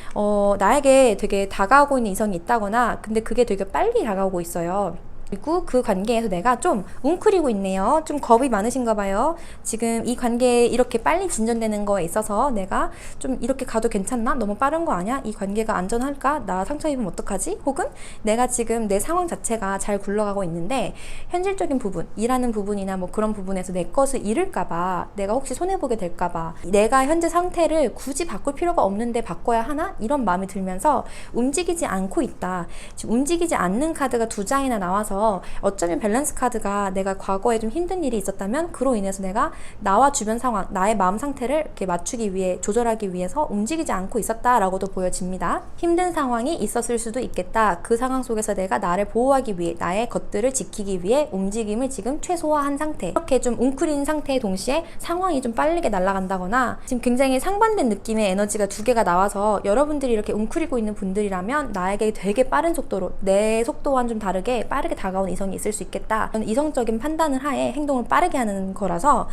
나에게 되게 다가오고 있는 이성이 있다거나, 근데 그게 되게 빨리 다가오고 있어요. 그리고 그 관계에서 내가 좀 웅크리고 있네요. 좀 겁이 많으신가 봐요. 지금 이 관계에 이렇게 빨리 진전되는 거에 있어서 내가 좀 이렇게 가도 괜찮나? 너무 빠른 거 아니야? 이 관계가 안전할까? 나 상처 입으면 어떡하지? 혹은 내가 지금 내 상황 자체가 잘 굴러가고 있는데 현실적인 부분, 일하는 부분이나 뭐 그런 부분에서 내 것을 잃을까 봐, 내가 혹시 손해보게 될까 봐, 내가 현재 상태를 굳이 바꿀 필요가 없는데 바꿔야 하나? 이런 마음이 들면서 움직이지 않고 있다. 지금 움직이지 않는 카드가 두 장이나 나와서 어쩌면 밸런스 카드가 내가 과거에 좀 힘든 일이 있었다면 그로 인해서 내가 나와 주변 상황, 나의 마음 상태를 이렇게 맞추기 위해, 조절하기 위해서 움직이지 않고 있었다라고도 보여집니다. 힘든 상황이 있었을 수도 있겠다. 그 상황 속에서 내가 나를 보호하기 위해, 나의 것들을 지키기 위해 움직임을 지금 최소화한 상태, 이렇게 좀 웅크린 상태에 동시에 상황이 좀 빠르게 날아간다거나, 지금 굉장히 상반된 느낌의 에너지가 두 개가 나와서 여러분들이 이렇게 웅크리고 있는 분들이라면 나에게 되게 빠른 속도로, 내 속도와는 좀 다르게 빠르게 다가온 이성이 있을 수 있겠다. 이성적인 판단을 하에 행동을 빠르게 하는 거라서,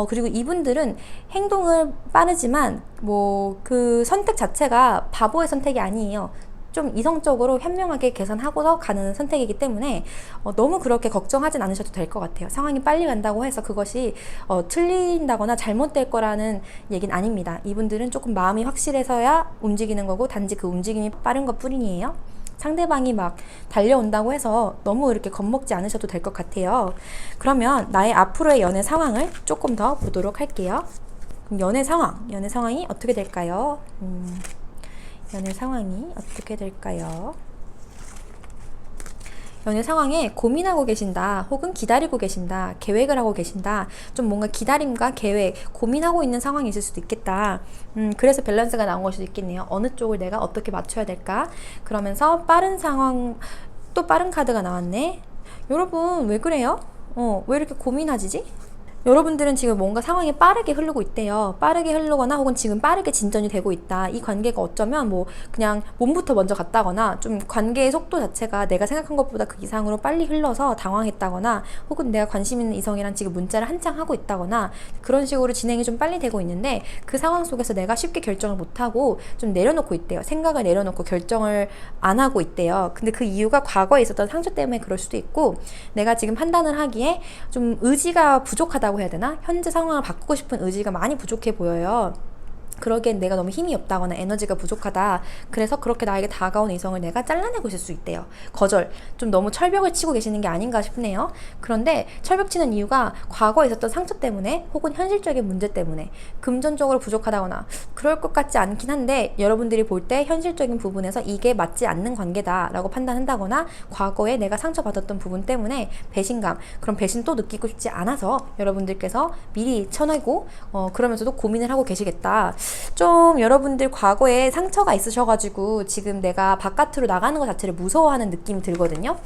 그리고 이분들은 행동을 빠르지만 뭐 그 선택 자체가 바보의 선택이 아니에요. 좀 이성적으로 현명하게 계산하고서 가는 선택이기 때문에 너무 그렇게 걱정하진 않으셔도 될 것 같아요. 상황이 빨리 간다고 해서 그것이 틀린다거나 잘못될 거라는 얘기는 아닙니다. 이분들은 조금 마음이 확실해서야 움직이는 거고, 단지 그 움직임이 빠른 것 뿐이에요. 상대방이 막 달려온다고 해서 너무 이렇게 겁먹지 않으셔도 될 것 같아요. 그러면 나의 앞으로의 연애 상황을 조금 더 보도록 할게요. 그럼 연애 상황이 어떻게 될까요? 연애 상황이 어떻게 될까요? 연애 상황에 고민하고 계신다, 혹은 기다리고 계신다, 계획을 하고 계신다, 좀 뭔가 기다림과 계획, 고민하고 있는 상황이 있을 수도 있겠다. 그래서 밸런스가 나온 걸 수도 있겠네요. 어느 쪽을 내가 어떻게 맞춰야 될까? 그러면서 빠른 상황, 또 빠른 카드가 나왔네. 여러분 왜 그래요? 왜 이렇게 고민하지지? 여러분들은 지금 뭔가 상황이 빠르게 흐르고 있대요. 빠르게 흐르거나 혹은 지금 빠르게 진전이 되고 있다. 이 관계가 어쩌면 뭐 그냥 몸부터 먼저 갔다거나 좀 관계의 속도 자체가 내가 생각한 것보다 그 이상으로 빨리 흘러서 당황했다거나 혹은 내가 관심 있는 이성이랑 지금 문자를 한창 하고 있다거나 그런 식으로 진행이 좀 빨리 되고 있는데 그 상황 속에서 내가 쉽게 결정을 못하고 좀 내려놓고 있대요. 생각을 내려놓고 결정을 안 하고 있대요. 근데 그 이유가 과거에 있었던 상처 때문에 그럴 수도 있고 내가 지금 판단을 하기에 좀 의지가 부족하다고 해야 되나? 현재 상황을 바꾸고 싶은 의지가 많이 부족해 보여요. 그러기엔 내가 너무 힘이 없다거나 에너지가 부족하다. 그래서 그렇게 나에게 다가온 이성을 내가 잘라내고 있을 수 있대요. 거절. 좀 너무 철벽을 치고 계시는 게 아닌가 싶네요. 그런데 철벽 치는 이유가 과거에 있었던 상처 때문에 혹은 현실적인 문제 때문에 금전적으로 부족하다거나 그럴 것 같지 않긴 한데 여러분들이 볼 때 현실적인 부분에서 이게 맞지 않는 관계다라고 판단한다거나 과거에 내가 상처받았던 부분 때문에 배신감, 그런 배신 또 느끼고 싶지 않아서 여러분들께서 미리 쳐내고 그러면서도 고민을 하고 계시겠다. 좀 여러분들 과거에 상처가 있으셔가지고 지금 내가 바깥으로 나가는 것 자체를 무서워하는 느낌이 들거든요.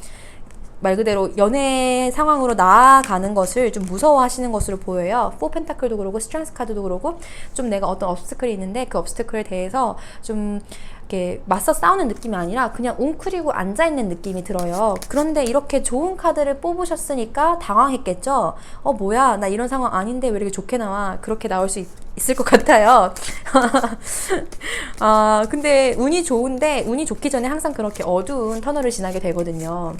말 그대로 연애 상황으로 나아가는 것을 좀 무서워하시는 것으로 보여요. 4 펜타클도 그러고 스트렝스 카드도 그러고 좀 내가 어떤 obstacle이 있는데 그 obstacle에 대해서 좀 이렇게 맞서 싸우는 느낌이 아니라 그냥 웅크리고 앉아있는 느낌이 들어요. 그런데 이렇게 좋은 카드를 뽑으셨으니까 당황했겠죠? 뭐야, 나 이런 상황 아닌데 왜 이렇게 좋게 나와? 그렇게 나올 수 있을 것 같아요. 근데 운이 좋은데 운이 좋기 전에 항상 그렇게 어두운 터널을 지나게 되거든요.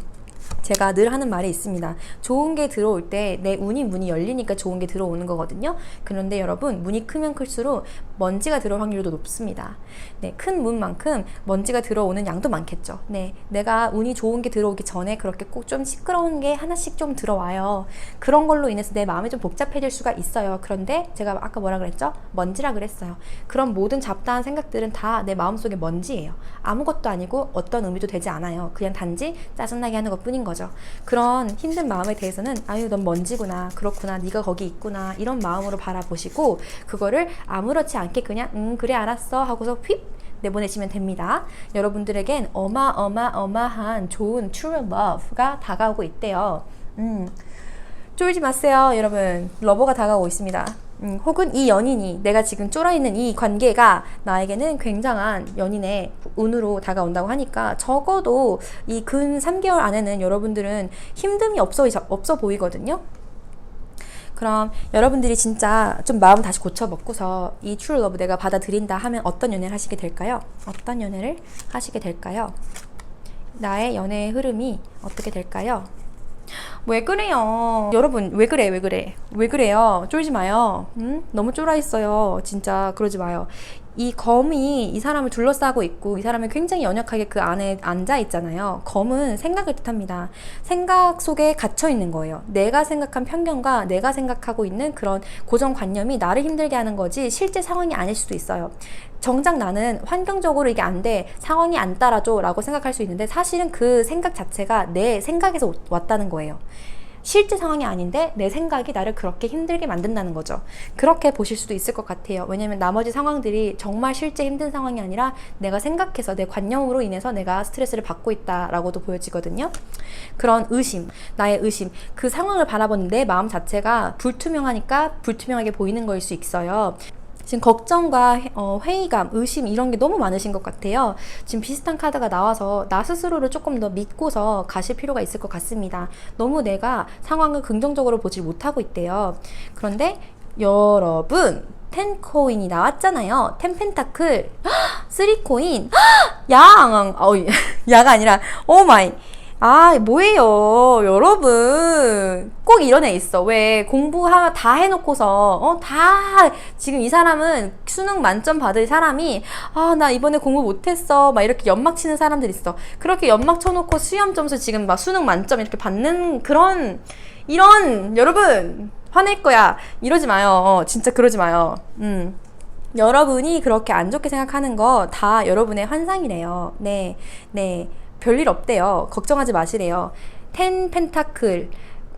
제가 늘 하는 말이 있습니다. 좋은 게 들어올 때 내 문이 열리니까 좋은 게 들어오는 거거든요. 그런데 여러분, 문이 크면 클수록 먼지가 들어올 확률도 높습니다. 네, 큰 문만큼 먼지가 들어오는 양도 많겠죠. 네, 내가 운이 좋은 게 들어오기 전에 그렇게 꼭 좀 시끄러운 게 하나씩 좀 들어와요. 그런 걸로 인해서 내 마음이 좀 복잡해질 수가 있어요. 그런데 제가 아까 뭐라 그랬죠? 먼지라 그랬어요. 그런 모든 잡다한 생각들은 다 내 마음속에 먼지예요. 아무것도 아니고 어떤 의미도 되지 않아요. 그냥 단지 짜증나게 하는 것 뿐인 거죠. 그런 힘든 마음에 대해서는 아유, 넌 먼지구나, 그렇구나, 네가 거기 있구나, 이런 마음으로 바라보시고 그거를 아무렇지 않게 그냥 그래 알았어 하고서 휙 내보내시면 됩니다. 여러분들에겐 어마어마한 좋은 true love가 다가오고 있대요. 쫄지 마세요, 여러분. 러버가 다가오고 있습니다. 혹은 이 연인이, 내가 지금 쫄아있는 이 관계가 나에게는 굉장한 연인의 운으로 다가온다고 하니까 적어도 이 근 3개월 안에는 여러분들은 힘듦이 없어 보이거든요. 그럼 여러분들이 진짜 좀 마음 다시 고쳐먹고서 이 true love 내가 받아들인다 하면 어떤 연애를 하시게 될까요? 어떤 연애를 하시게 될까요? 나의 연애의 흐름이 어떻게 될까요? 왜 그래요? 여러분, 왜 그래요? 쫄지 마요. 너무 쫄아 있어요. 진짜 그러지 마요. 이 검이 이 사람을 둘러싸고 있고 이 사람이 굉장히 연약하게 그 안에 앉아 있잖아요. 검은 생각을 뜻합니다. 생각 속에 갇혀 있는 거예요. 내가 생각한 편견과 내가 생각하고 있는 그런 고정관념이 나를 힘들게 하는 거지 실제 상황이 아닐 수도 있어요. 정작 나는 환경적으로 이게 안 돼, 상황이 안 따라줘 라고 생각할 수 있는데 사실은 그 생각 자체가 내 생각에서 왔다는 거예요. 실제 상황이 아닌데 내 생각이 나를 그렇게 힘들게 만든다는 거죠. 그렇게 보실 수도 있을 것 같아요. 왜냐면 나머지 상황들이 정말 실제 힘든 상황이 아니라 내가 생각해서 내 관념으로 인해서 내가 스트레스를 받고 있다라고도 보여지거든요. 그런 의심, 나의 의심, 그 상황을 바라보는 내 마음 자체가 불투명하니까 불투명하게 보이는 거일 수 있어요. 지금 걱정과 회의감, 의심 이런 게 너무 많으신 것 같아요. 지금 비슷한 카드가 나와서 나 스스로를 조금 더 믿고서 가실 필요가 있을 것 같습니다. 너무 내가 상황을 긍정적으로 보지 못하고 있대요. 그런데 여러분, 10코인이 나왔잖아요. 10 펜타클, 3코인, 양! 야가 아니라 오마이. 뭐예요, 여러분. 꼭 이런 애 있어. 왜 공부 다 해놓고서 다 지금 이 사람은 수능 만점 받을 사람이 나 이번에 공부 못했어 막 이렇게 연막 치는 사람들 있어. 그렇게 연막 쳐놓고 수험 점수 지금 막 수능 만점 이렇게 받는 이런 여러분 화낼 거야. 이러지 마요. 진짜 그러지 마요. 여러분이 그렇게 안 좋게 생각하는 거 다 여러분의 환상이래요. 네. 별일 없대요. 걱정하지 마시래요. 10 펜타클,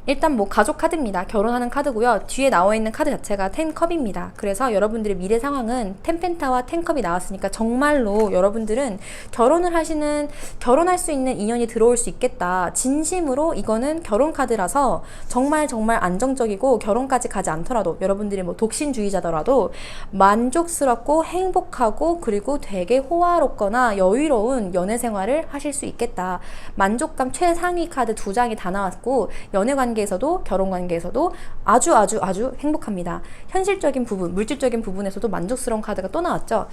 일단 뭐 가족 카드입니다. 결혼하는 카드고요. 뒤에 나와 있는 카드 자체가 10컵입니다. 그래서 여러분들의 미래 상황은 10펜타와 10컵이 나왔으니까 정말로 여러분들은 결혼할 수 있는 인연이 들어올 수 있겠다. 진심으로 이거는 결혼 카드라서 정말 안정적이고 결혼까지 가지 않더라도 여러분들이 뭐 독신주의자더라도 만족스럽고 행복하고 그리고 되게 호화롭거나 여유로운 연애 생활을 하실 수 있겠다. 만족감 최상위 카드 2장이 다 나왔고 연애 관계에서도 결혼 관계에서도 아주 행복합니다. 현실적인 부분, 물질적인 부분에서도 만족스러운 카드가 또 나왔죠.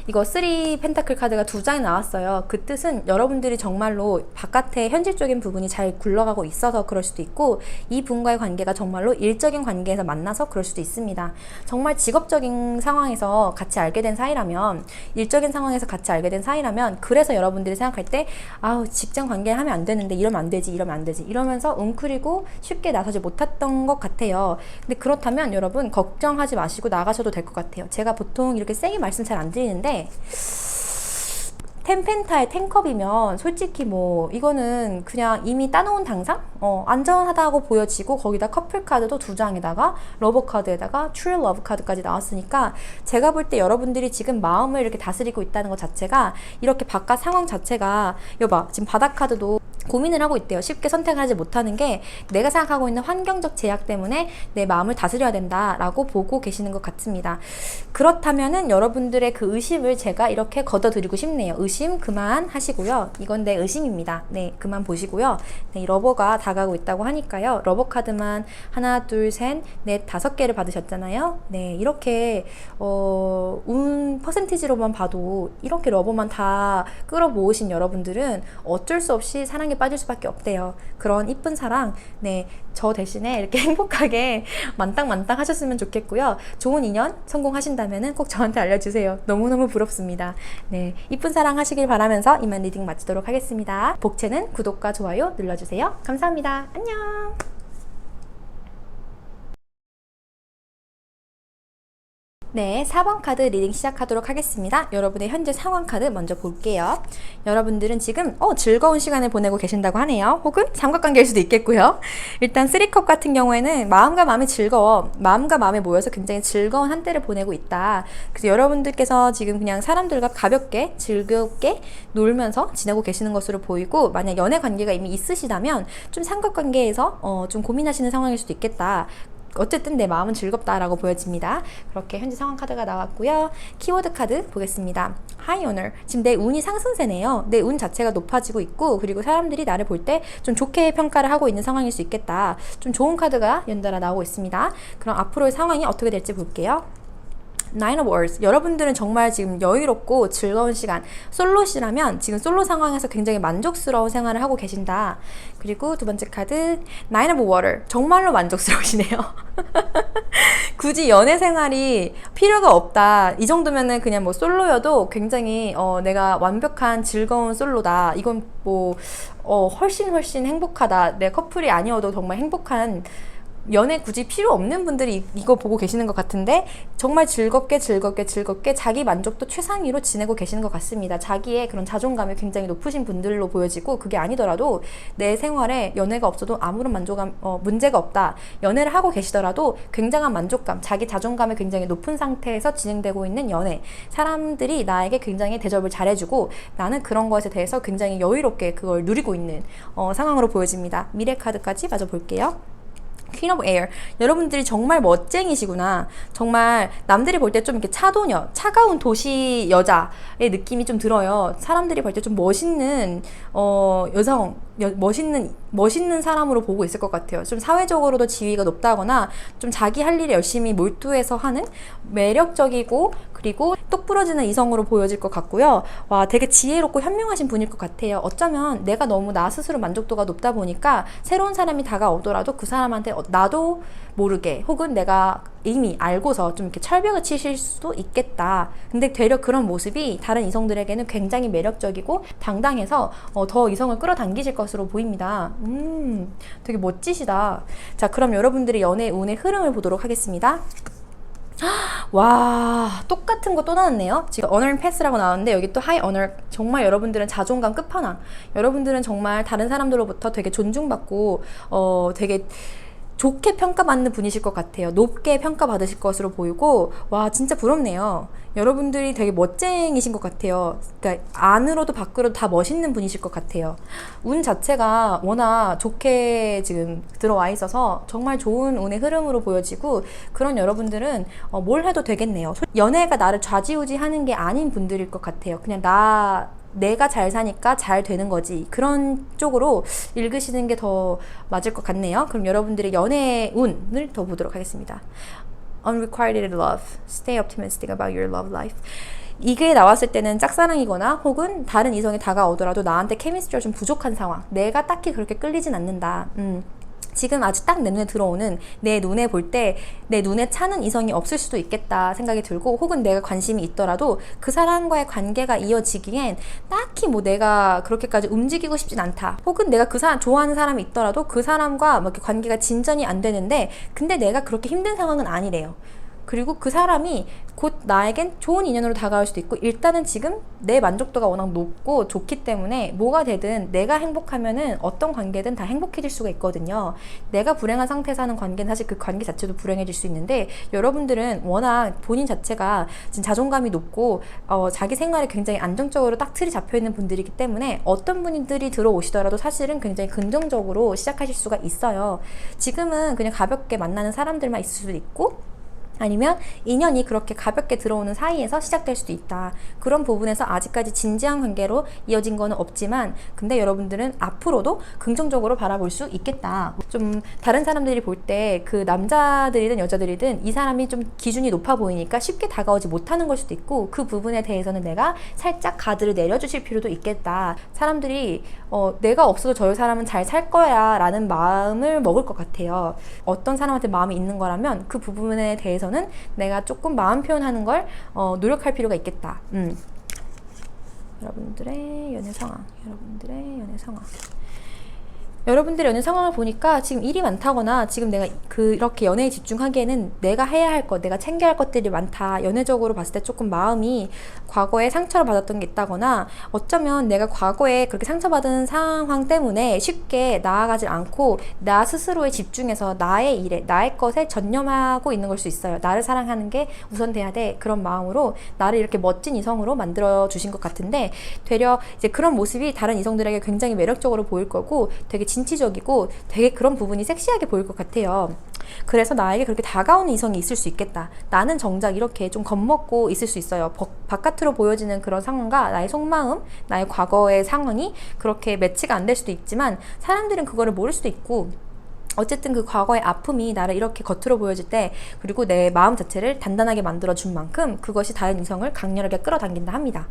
이거 3 펜타클 카드가 2장이 나왔어요. 그 뜻은 여러분들이 정말로 바깥에 현실적인 부분이 잘 굴러가고 있어서 그럴 수도 있고 이 분과의 관계가 정말로 일적인 관계에서 만나서 그럴 수도 있습니다. 정말 직업적인 상황에서 같이 알게 된 사이라면 일적인 상황에서 같이 알게 된 사이라면 그래서 여러분들이 생각할 때 아우 직장 관계를 하면 안 되는데 이러면 안 되지 이러면서 웅크리고 쉽게 나서지 못했던 것 같아요. 근데 그렇다면 여러분 걱정하지 마시고 나가셔도 될 것 같아요. 제가 보통 이렇게 세게 말씀 잘 안 드리는데 10펜타에 10컵이면 솔직히 뭐 이거는 그냥 이미 따놓은 당상? 안전하다고 보여지고 거기다 커플 카드도 2장에다가 러버 카드에다가 트루 러브 카드까지 나왔으니까 제가 볼 때 여러분들이 지금 마음을 이렇게 다스리고 있다는 것 자체가 이렇게 바깥 상황 자체가 여봐 지금 바닥 카드도 고민을 하고 있대요. 쉽게 선택하지 못하는 게 내가 생각하고 있는 환경적 제약 때문에 내 마음을 다스려야 된다라고 보고 계시는 것 같습니다. 그렇다면은 여러분들의 그 의심을 제가 이렇게 걷어드리고 싶네요. 의심 그만 하시고요. 이건 내 의심입니다. 네, 그만 보시고요. 네, 이 러버가 다가오고 있다고 하니까요. 러버 카드만 하나, 둘, 셋, 넷, 5개를 받으셨잖아요. 네, 이렇게 운 퍼센티지로만 봐도 이렇게 러버만 다 끌어모으신 여러분들은 어쩔 수 없이 사랑에 빠질 수밖에 없대요. 그런 이쁜 사랑, 네, 저 대신에 이렇게 행복하게 만땅 하셨으면 좋겠고요. 좋은 인연 성공하신다면은 꼭 저한테 알려주세요. 너무너무 부럽습니다. 네, 이쁜 사랑 하시길 바라면서 이만 리딩 마치도록 하겠습니다. 복채는 구독과 좋아요 눌러주세요. 감사합니다. 안녕. 네, 4번 카드 리딩 시작하도록 하겠습니다. 여러분의 현재 상황 카드 먼저 볼게요. 여러분들은 지금 즐거운 시간을 보내고 계신다고 하네요. 혹은 삼각관계일 수도 있겠고요. 일단 3컵 같은 경우에는 마음과 마음이 즐거워. 마음과 마음이 모여서 굉장히 즐거운 한때를 보내고 있다. 그래서 여러분들께서 지금 그냥 사람들과 가볍게 즐겁게 놀면서 지내고 계시는 것으로 보이고 만약 연애 관계가 이미 있으시다면 좀 삼각관계에서 좀 고민하시는 상황일 수도 있겠다. 어쨌든 내 마음은 즐겁다라고 보여집니다. 그렇게 현재 상황 카드가 나왔고요. 키워드 카드 보겠습니다. High Honor. 지금 내 운이 상승세네요. 내 운 자체가 높아지고 있고 그리고 사람들이 나를 볼 때 좀 좋게 평가를 하고 있는 상황일 수 있겠다. 좀 좋은 카드가 연달아 나오고 있습니다. 그럼 앞으로의 상황이 어떻게 될지 볼게요. Nine of Wands. 여러분들은 정말 지금 여유롭고 즐거운 시간, 솔로시라면 지금 솔로 상황에서 굉장히 만족스러운 생활을 하고 계신다. 그리고 두 번째 카드 Nine of Water. 정말로 만족스러우시네요. 굳이 연애 생활이 필요가 없다. 이 정도면은 그냥 뭐 솔로여도 굉장히 내가 완벽한 즐거운 솔로다. 이건 뭐 훨씬 행복하다. 내 커플이 아니어도 정말 행복한 연애 굳이 필요 없는 분들이 이거 보고 계시는 것 같은데 정말 즐겁게 자기 만족도 최상위로 지내고 계시는 것 같습니다. 자기의 그런 자존감이 굉장히 높으신 분들로 보여지고 그게 아니더라도 내 생활에 연애가 없어도 아무런 문제가 없다. 연애를 하고 계시더라도 굉장한 만족감, 자기 자존감이 굉장히 높은 상태에서 진행되고 있는 연애. 사람들이 나에게 굉장히 대접을 잘해주고 나는 그런 것에 대해서 굉장히 여유롭게 그걸 누리고 있는 상황으로 보여집니다. 미래 카드까지 마저 볼게요. Queen of Air. 여러분들이 정말 멋쟁이시구나. 정말 남들이 볼 때 좀 이렇게 차도녀, 차가운 도시 여자의 느낌이 좀 들어요. 사람들이 볼 때 좀 멋있는 여성, 멋있는 사람으로 보고 있을 것 같아요. 좀 사회적으로도 지위가 높다거나 좀 자기 할 일에 열심히 몰두해서 하는 매력적이고 그리고 똑부러지는 이성으로 보여질 것 같고요. 와, 되게 지혜롭고 현명하신 분일 것 같아요. 어쩌면 내가 너무 나 스스로 만족도가 높다 보니까 새로운 사람이 다가오더라도 그 사람한테 나도 모르게 혹은 내가 이미 알고서 좀 이렇게 철벽을 치실 수도 있겠다. 근데 되려 그런 모습이 다른 이성들에게는 굉장히 매력적이고 당당해서 더 이성을 끌어당기실 것으로 보입니다. 되게 멋지시다. 자, 그럼 여러분들의 연애 운의 흐름을 보도록 하겠습니다. 와, 똑같은 거 또 나왔네요. 지금 unearned pass라고 나왔는데 여기 또 high honor, 정말 여러분들은 자존감 끝판왕. 여러분들은 정말 다른 사람들로부터 되게 존중받고 되게 좋게 평가받는 분이실 것 같아요. 높게 평가받으실 것으로 보이고, 와, 진짜 부럽네요. 여러분들이 되게 멋쟁이신 것 같아요. 그러니까 안으로도 밖으로도 다 멋있는 분이실 것 같아요. 운 자체가 워낙 좋게 지금 들어와 있어서 정말 좋은 운의 흐름으로 보여지고, 그런 여러분들은 뭘 해도 되겠네요. 연애가 나를 좌지우지하는 게 아닌 분들일 것 같아요. 그냥 내가 잘 사니까 잘 되는 거지. 그런 쪽으로 읽으시는 게 더 맞을 것 같네요. 그럼 여러분들의 연애 운을 더 보도록 하겠습니다. Unrequited love. Stay optimistic about your love life. 이게 나왔을 때는 짝사랑이거나 혹은 다른 이성이 다가오더라도 나한테 케미스트리가 좀 부족한 상황. 내가 딱히 그렇게 끌리진 않는다. 지금 아직 딱 내 눈에 들어오는, 내 눈에 볼 때 내 눈에 차는 이성이 없을 수도 있겠다 생각이 들고, 혹은 내가 관심이 있더라도 그 사람과의 관계가 이어지기엔 딱히 뭐 내가 그렇게까지 움직이고 싶진 않다. 혹은 내가 그 사람 좋아하는 사람이 있더라도 그 사람과 뭐 이렇게 관계가 진전이 안 되는데 근데 내가 그렇게 힘든 상황은 아니래요. 그리고 그 사람이 곧 나에겐 좋은 인연으로 다가올 수도 있고, 일단은 지금 내 만족도가 워낙 높고 좋기 때문에 뭐가 되든 내가 행복하면은 어떤 관계든 다 행복해질 수가 있거든요. 내가 불행한 상태에서 하는 관계는 사실 그 관계 자체도 불행해질 수 있는데, 여러분들은 워낙 본인 자체가 지금 자존감이 높고 자기 생활에 굉장히 안정적으로 딱 틀이 잡혀있는 분들이기 때문에 어떤 분들이 들어오시더라도 사실은 굉장히 긍정적으로 시작하실 수가 있어요. 지금은 그냥 가볍게 만나는 사람들만 있을 수도 있고, 아니면 인연이 그렇게 가볍게 들어오는 사이에서 시작될 수도 있다. 그런 부분에서 아직까지 진지한 관계로 이어진 거는 없지만, 근데 여러분들은 앞으로도 긍정적으로 바라볼 수 있겠다. 좀 다른 사람들이 볼 때 그 남자들이든 여자들이든 이 사람이 좀 기준이 높아 보이니까 쉽게 다가오지 못하는 걸 수도 있고, 그 부분에 대해서는 내가 살짝 가드를 내려주실 필요도 있겠다. 사람들이 내가 없어도 저 사람은 잘 살 거야 라는 마음을 먹을 것 같아요. 어떤 사람한테 마음이 있는 거라면 그 부분에 대해서는 내가 조금 마음 표현하는 걸 노력할 필요가 있겠다. 여러분들의 연애 상황. 여러분들의 연애 상황을 보니까 지금 일이 많다거나 지금 내가 그렇게 연애에 집중하기에는 내가 해야 할 것, 내가 챙겨야 할 것들이 많다. 연애적으로 봤을 때 조금 마음이 과거에 상처를 받았던 게 있다거나, 어쩌면 내가 과거에 그렇게 상처받은 상황 때문에 쉽게 나아가지 않고 나 스스로에 집중해서 나의 일에, 나의 것에 전념하고 있는 걸 수 있어요. 나를 사랑하는 게 우선돼야 돼. 그런 마음으로 나를 이렇게 멋진 이성으로 만들어 주신 것 같은데, 되려 이제 그런 모습이 다른 이성들에게 굉장히 매력적으로 보일 거고 되게 진취적이고 되게 그런 부분이 섹시하게 보일 것 같아요. 그래서 나에게 그렇게 다가오는 이성이 있을 수 있겠다. 나는 정작 이렇게 좀 겁먹고 있을 수 있어요. 바깥으로 보여지는 그런 상황과 나의 속마음, 나의 과거의 상황이 그렇게 매치가 안 될 수도 있지만, 사람들은 그거를 모를 수도 있고, 어쨌든 그 과거의 아픔이 나를 이렇게 겉으로 보여질 때, 그리고 내 마음 자체를 단단하게 만들어준 만큼 그것이 다른 이성을 강렬하게 끌어당긴다 합니다.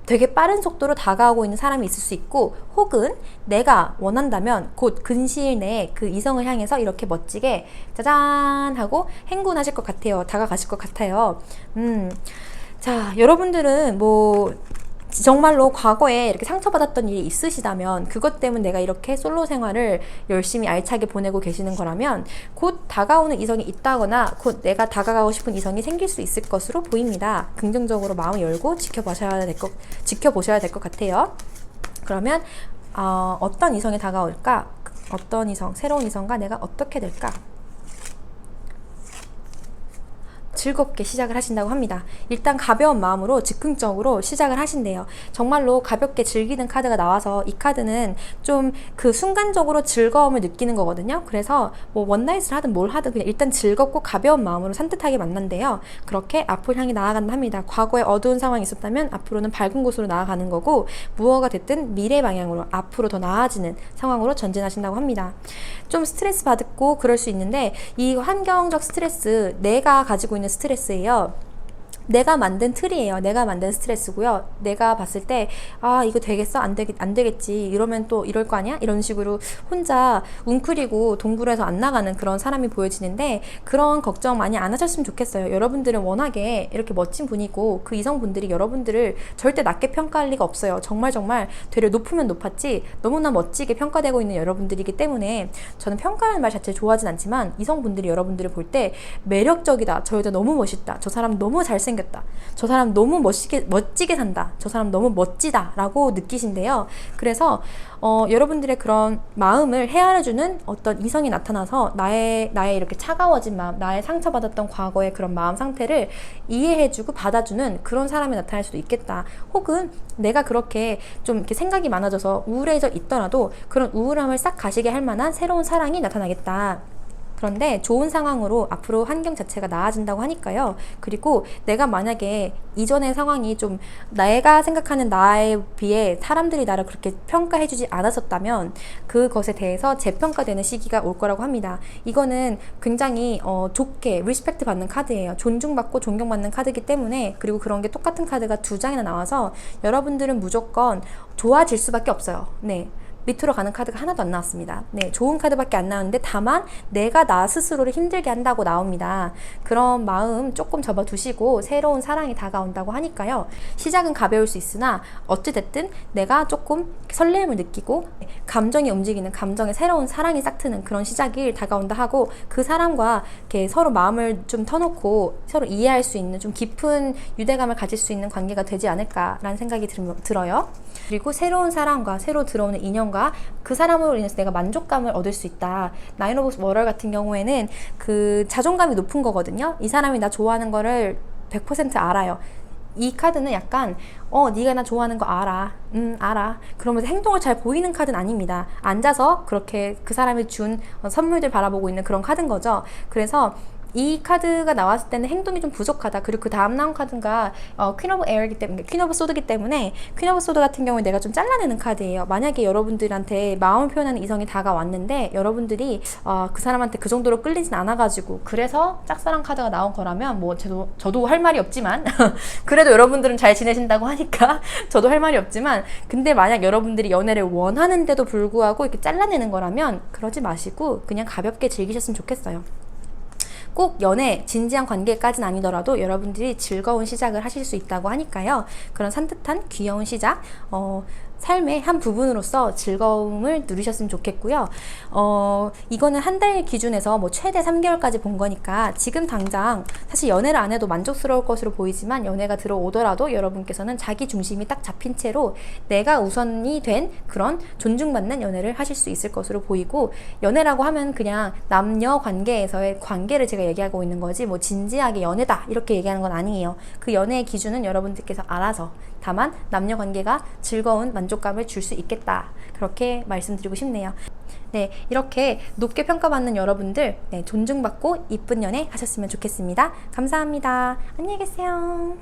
되게 빠른 속도로 다가오고 있는 사람이 있을 수 있고, 혹은 내가 원한다면 곧 근시일 내에 그 이성을 향해서 이렇게 멋지게 짜잔 하고 행군하실 것 같아요. 다가가실 것 같아요. 자, 여러분들은 뭐 정말로 과거에 이렇게 상처받았던 일이 있으시다면, 그것 때문에 내가 이렇게 솔로 생활을 열심히 알차게 보내고 계시는 거라면 곧 다가오는 이성이 있다거나 곧 내가 다가가고 싶은 이성이 생길 수 있을 것으로 보입니다. 긍정적으로 마음을 열고 지켜보셔야 될 것 같아요. 그러면 어떤 이성이 다가올까? 어떤 이성, 새로운 이성과 내가 어떻게 될까? 즐겁게 시작을 하신다고 합니다. 일단 가벼운 마음으로 즉흥적으로 시작을 하신대요. 정말로 가볍게 즐기는 카드가 나와서 이 카드는 좀 그 순간적으로 즐거움을 느끼는 거거든요. 그래서 뭐 원나잇을 하든 뭘 하든 그냥 일단 즐겁고 가벼운 마음으로 산뜻하게 만난대요. 그렇게 앞을 향해 나아간다 합니다. 과거에 어두운 상황이 있었다면 앞으로는 밝은 곳으로 나아가는 거고, 무엇가 됐든 미래 방향으로 앞으로 더 나아지는 상황으로 전진하신다고 합니다. 좀 스트레스 받고 그럴 수 있는데, 이 환경적 스트레스, 내가 가지고 있는 스트레스예요. 내가 만든 틀이에요. 내가 만든 스트레스고요. 내가 봤을 때, 아, 이거 되겠어? 안 되겠지. 이러면 또 이럴 거 아니야? 이런 식으로 혼자 웅크리고 동굴에서 안 나가는 그런 사람이 보여지는데, 그런 걱정 많이 안 하셨으면 좋겠어요. 여러분들은 워낙에 이렇게 멋진 분이고, 그 이성분들이 여러분들을 절대 낮게 평가할 리가 없어요. 정말 되려 높으면 높았지, 너무나 멋지게 평가되고 있는 여러분들이기 때문에, 저는 평가하는 말 자체를 좋아하진 않지만, 이성분들이 여러분들을 볼 때 매력적이다. 저 여자 너무 멋있다. 저 사람 너무 잘생겼다. 저 사람 너무 멋지게 산다. 저 사람 너무 멋지다. 라고 느끼신데요. 그래서 여러분들의 그런 마음을 헤아려주는 어떤 이성이 나타나서 나의 이렇게 차가워진 마음, 나의 상처받았던 과거의 그런 마음 상태를 이해해주고 받아주는 그런 사람이 나타날 수도 있겠다. 혹은 내가 그렇게 좀 이렇게 생각이 많아져서 우울해져 있더라도 그런 우울함을 싹 가시게 할 만한 새로운 사랑이 나타나겠다. 그런데 좋은 상황으로 앞으로 환경 자체가 나아진다고 하니까요. 그리고 내가 만약에 이전의 상황이 좀 내가 생각하는 나에 비해 사람들이 나를 그렇게 평가해주지 않았었다면 그것에 대해서 재평가되는 시기가 올 거라고 합니다. 이거는 굉장히 좋게 리스펙트 받는 카드예요. 존중받고 존경받는 카드이기 때문에, 그리고 그런 게 똑같은 카드가 2장이나 나와서 여러분들은 무조건 좋아질 수밖에 없어요. 네. 밑으로 가는 카드가 하나도 안 나왔습니다. 네, 좋은 카드밖에 안 나왔는데 다만 내가 나 스스로를 힘들게 한다고 나옵니다. 그런 마음 조금 접어두시고 새로운 사랑이 다가온다고 하니까요. 시작은 가벼울 수 있으나 어찌됐든 내가 조금 설렘을 느끼고 감정이 움직이는, 감정의 새로운 사랑이 싹트는 그런 시작이 다가온다 하고, 그 사람과 이렇게 서로 마음을 좀 터놓고 서로 이해할 수 있는 좀 깊은 유대감을 가질 수 있는 관계가 되지 않을까라는 생각이 들어요. 그리고 새로운 사람과 새로 들어오는 인연과 그 사람으로 인해서 내가 만족감을 얻을 수 있다. 나인 오브 워럴 같은 경우에는 그 자존감이 높은 거거든요. 이 사람이 나 좋아하는 거를 100% 알아요. 이 카드는 약간 네가 나 좋아하는 거 알아. 알아. 그러면서 행동을 잘 보이는 카드는 아닙니다. 앉아서 그렇게 그 사람이 준 선물들 바라보고 있는 그런 카드인 거죠. 그래서 이 카드가 나왔을 때는 행동이 좀 부족하다. 그리고 그 다음 나온 카드가 퀸 오브 에어이기 때문에, 퀸 오브 소드이기 때문에, 퀸 오브 소드 같은 경우에 내가 좀 잘라내는 카드예요. 만약에 여러분들한테 마음을 표현하는 이성이 다가왔는데 여러분들이 그 사람한테 그 정도로 끌리진 않아가지고 그래서 짝사랑 카드가 나온 거라면 뭐 저도 할 말이 없지만 그래도 여러분들은 잘 지내신다고 하니까 저도 할 말이 없지만, 근데 만약 여러분들이 연애를 원하는데도 불구하고 이렇게 잘라내는 거라면 그러지 마시고 그냥 가볍게 즐기셨으면 좋겠어요. 꼭 연애, 진지한 관계까지는 아니더라도 여러분들이 즐거운 시작을 하실 수 있다고 하니까요. 그런 산뜻한 귀여운 시작, 삶의 한 부분으로서 즐거움을 누리셨으면 좋겠고요. 이거는 한 달 기준에서 뭐 최대 3개월까지 본 거니까 지금 당장 사실 연애를 안 해도 만족스러울 것으로 보이지만, 연애가 들어오더라도 여러분께서는 자기 중심이 딱 잡힌 채로 내가 우선이 된 그런 존중받는 연애를 하실 수 있을 것으로 보이고, 연애라고 하면 그냥 남녀 관계에서의 관계를 제가 얘기하고 있는 거지 뭐 진지하게 연애다 이렇게 얘기하는 건 아니에요. 그 연애의 기준은 여러분들께서 알아서, 다만 남녀 관계가 즐거운 만족감을 줄 수 있겠다, 그렇게 말씀드리고 싶네요. 네, 이렇게 높게 평가받는 여러분들, 네, 존중받고 이쁜 연애 하셨으면 좋겠습니다. 감사합니다. 안녕히 계세요.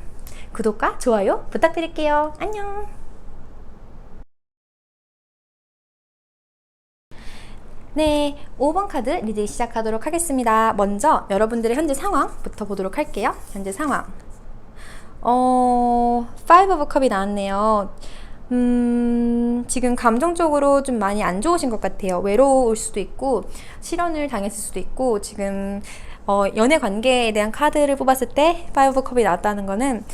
구독과 좋아요 부탁드릴게요. 안녕. 네, 5번 카드 리딩 시작하도록 하겠습니다. 먼저 여러분들의 현재 상황부터 보도록 할게요. 현재 상황. Five of Cup이 나왔네요. 지금 감정적으로 좀 많이 안 좋으신 것 같아요. 외로울 수도 있고, 실연을 당했을 수도 있고, 지금, 연애 관계에 대한 카드를 뽑았을 때, Five of Cup이 나왔다는 거는,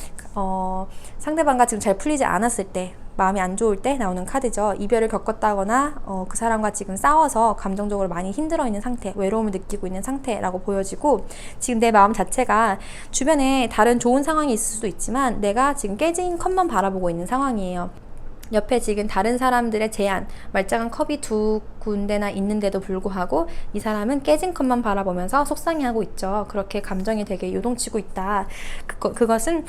상대방과 지금 잘 풀리지 않았을 때, 마음이 안 좋을 때 나오는 카드죠. 이별을 겪었다거나 그 사람과 지금 싸워서 감정적으로 많이 힘들어 있는 상태, 외로움을 느끼고 있는 상태라고 보여지고, 지금 내 마음 자체가 주변에 다른 좋은 상황이 있을 수도 있지만 내가 지금 깨진 컵만 바라보고 있는 상황이에요. 옆에 지금 다른 사람들의 제안, 말짱한 컵이 2군데나 있는데도 불구하고 이 사람은 깨진 컵만 바라보면서 속상해하고 있죠. 그렇게 감정이 되게 요동치고 있다. 그것은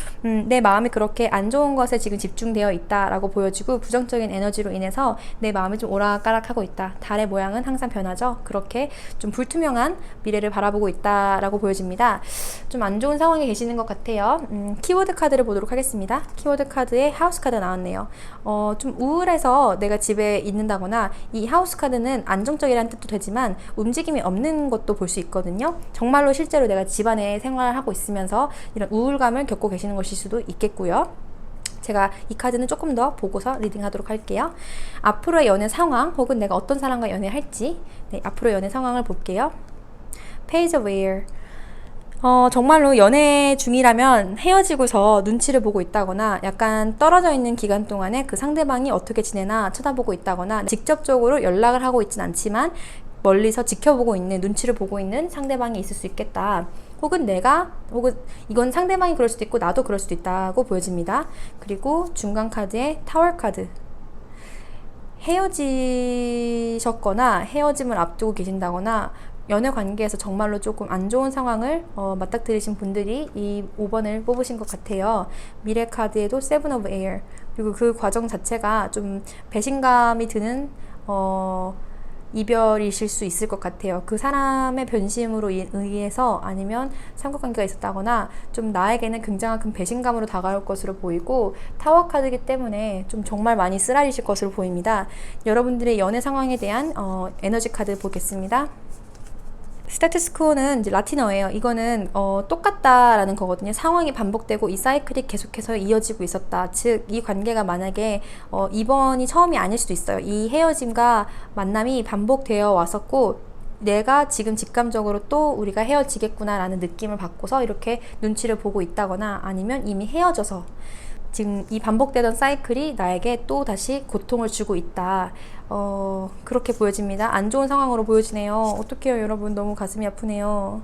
내 마음이 그렇게 안 좋은 것에 지금 집중되어 있다라고 보여지고, 부정적인 에너지로 인해서 내 마음이 좀 오락가락하고 있다. 달의 모양은 항상 변하죠. 그렇게 좀 불투명한 미래를 바라보고 있다라고 보여집니다. 좀 안 좋은 상황에 계시는 것 같아요. 키워드 카드를 보도록 하겠습니다. 키워드 카드에 하우스 카드 나왔네요. 좀 우울해서 내가 집에 있는다거나, 이 하우스 카드는 카드는 안정적이라는 뜻도 되지만 움직임이 없는 것도 볼 수 있거든요. 정말로 실제로 내가 집안에 생활을 하고 있으면서 이런 우울감을 겪고 계시는 것일 수도 있겠고요. 제가 이 카드는 조금 더 보고서 리딩하도록 할게요. 앞으로의 연애 상황 혹은 내가 어떤 사람과 연애할지, 네, 앞으로의 연애 상황을 볼게요. Page of Air. 정말로 연애 중이라면 헤어지고서 눈치를 보고 있다거나 약간 떨어져 있는 기간 동안에 그 상대방이 어떻게 지내나 쳐다보고 있다거나 직접적으로 연락을 하고 있진 않지만 멀리서 지켜보고 있는, 눈치를 보고 있는 상대방이 있을 수 있겠다. 혹은 이건 상대방이 그럴 수도 있고 나도 그럴 수도 있다고 보여집니다. 그리고 중간 카드에 타워 카드. 헤어지셨거나 헤어짐을 앞두고 계신다거나 연애 관계에서 정말로 조금 안 좋은 상황을 맞닥뜨리신 분들이 이 5번을 뽑으신 것 같아요. 미래 카드에도 세븐 오브 에어. 그리고 그 과정 자체가 좀 배신감이 드는 이별이실 수 있을 것 같아요. 그 사람의 변심으로 의해서 아니면 삼각관계가 있었다거나 좀 나에게는 굉장한 큰 배신감으로 다가올 것으로 보이고 타워 카드이기 때문에 좀 정말 많이 쓰라리실 것으로 보입니다. 여러분들의 연애 상황에 대한 에너지 카드 보겠습니다. 스테투스코는 이제 라틴어예요. 이거는 똑같다라는 거거든요. 상황이 반복되고 이 사이클이 계속해서 이어지고 있었다. 즉 이 관계가 만약에 이번이 처음이 아닐 수도 있어요. 이 헤어짐과 만남이 반복되어 왔었고 내가 지금 직감적으로 또 우리가 헤어지겠구나라는 느낌을 받고서 이렇게 눈치를 보고 있다거나 아니면 이미 헤어져서 지금 이 반복되던 사이클이 나에게 또 다시 고통을 주고 있다. 그렇게 보여집니다. 안 좋은 상황으로 보여지네요. 어떡해요, 여러분. 너무 가슴이 아프네요.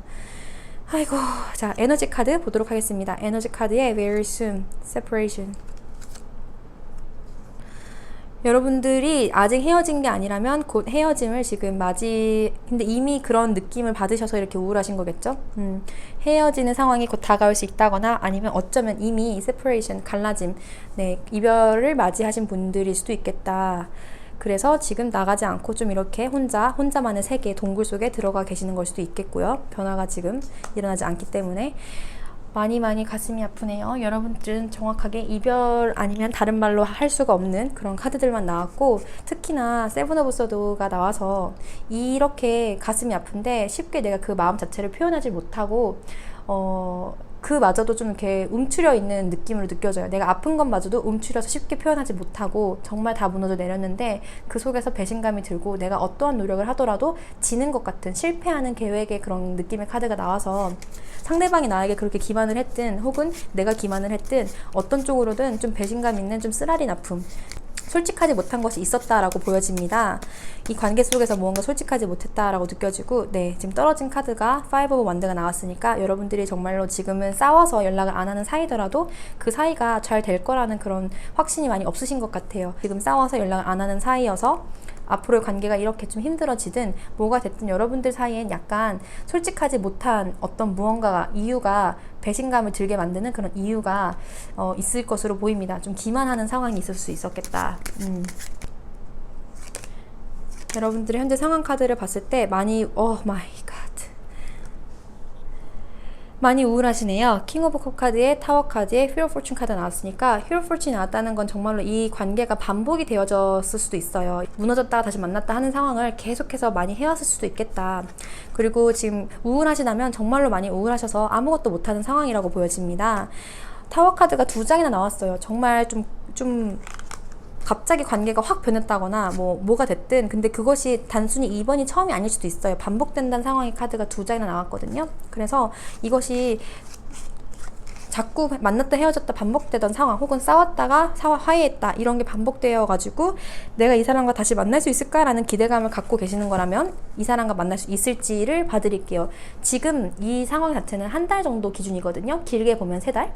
아이고. 자, 에너지 카드 보도록 하겠습니다. 에너지 카드에 Very soon, separation. 여러분들이 아직 헤어진 게 아니라면 곧 헤어짐을 지금 근데 이미 그런 느낌을 받으셔서 이렇게 우울하신 거겠죠? 헤어지는 상황이 곧 다가올 수 있다거나 아니면 어쩌면 이미 separation, 갈라짐, 네, 이별을 맞이하신 분들일 수도 있겠다. 그래서 지금 나가지 않고 좀 이렇게 혼자만의 세계, 동굴 속에 들어가 계시는 걸 수도 있겠고요. 변화가 지금 일어나지 않기 때문에. 많이 가슴이 아프네요. 여러분들은 정확하게 이별 아니면 다른 말로 할 수가 없는 그런 카드들만 나왔고 특히나 세븐 오브 소드가 나와서 이렇게 가슴이 아픈데 쉽게 내가 그 마음 자체를 표현하지 못하고 그마저도 좀 이렇게 움츠려 있는 느낌으로 느껴져요. 내가 아픈 것마저도 움츠려서 쉽게 표현하지 못하고 정말 다 무너져 내렸는데 그 속에서 배신감이 들고 내가 어떠한 노력을 하더라도 지는 것 같은 실패하는 계획의 그런 느낌의 카드가 나와서 상대방이 나에게 그렇게 기만을 했든 혹은 내가 기만을 했든 어떤 쪽으로든 좀 배신감 있는 좀 쓰라린 아픔, 솔직하지 못한 것이 있었다라고 보여집니다. 이 관계 속에서 무언가 솔직하지 못했다라고 느껴지고 네, 지금 떨어진 카드가 5 오브 원드가 나왔으니까 여러분들이 정말로 지금은 싸워서 연락을 안 하는 사이더라도 그 사이가 잘 될 거라는 그런 확신이 많이 없으신 것 같아요. 지금 싸워서 연락을 안 하는 사이여서 앞으로의 관계가 이렇게 좀 힘들어지든 뭐가 됐든 여러분들 사이엔 약간 솔직하지 못한 어떤 무언가가 이유가 배신감을 들게 만드는 그런 이유가 있을 것으로 보입니다. 좀 기만하는 상황이 있을 수 있었겠다. 여러분들의 현재 상황 카드를 봤을 때 많이 많이 우울하시네요. 킹 오브 컵 카드에 타워 카드에 휘로 포춘 카드 나왔으니까 휘로 포춘이 나왔다는 건 정말로 이 관계가 반복이 되어졌을 수도 있어요. 무너졌다가 다시 만났다 하는 상황을 계속해서 많이 해왔을 수도 있겠다. 그리고 지금 우울하시다면 정말로 많이 우울하셔서 아무것도 못하는 상황이라고 보여집니다. 타워 카드가 2장이나 나왔어요. 정말 좀 갑자기 관계가 확 변했다거나 뭐가 됐든 근데 그것이 단순히 이번이 처음이 아닐 수도 있어요. 반복된다는 상황의 카드가 2장이나 나왔거든요. 그래서 이것이 자꾸 만났다 헤어졌다 반복되던 상황 혹은 싸웠다가 화해했다 이런 게 반복되어 가지고 내가 이 사람과 다시 만날 수 있을까라는 기대감을 갖고 계시는 거라면 이 사람과 만날 수 있을지를 봐드릴게요. 지금 이 상황 자체는 1달 정도 기준이거든요. 길게 보면 3달.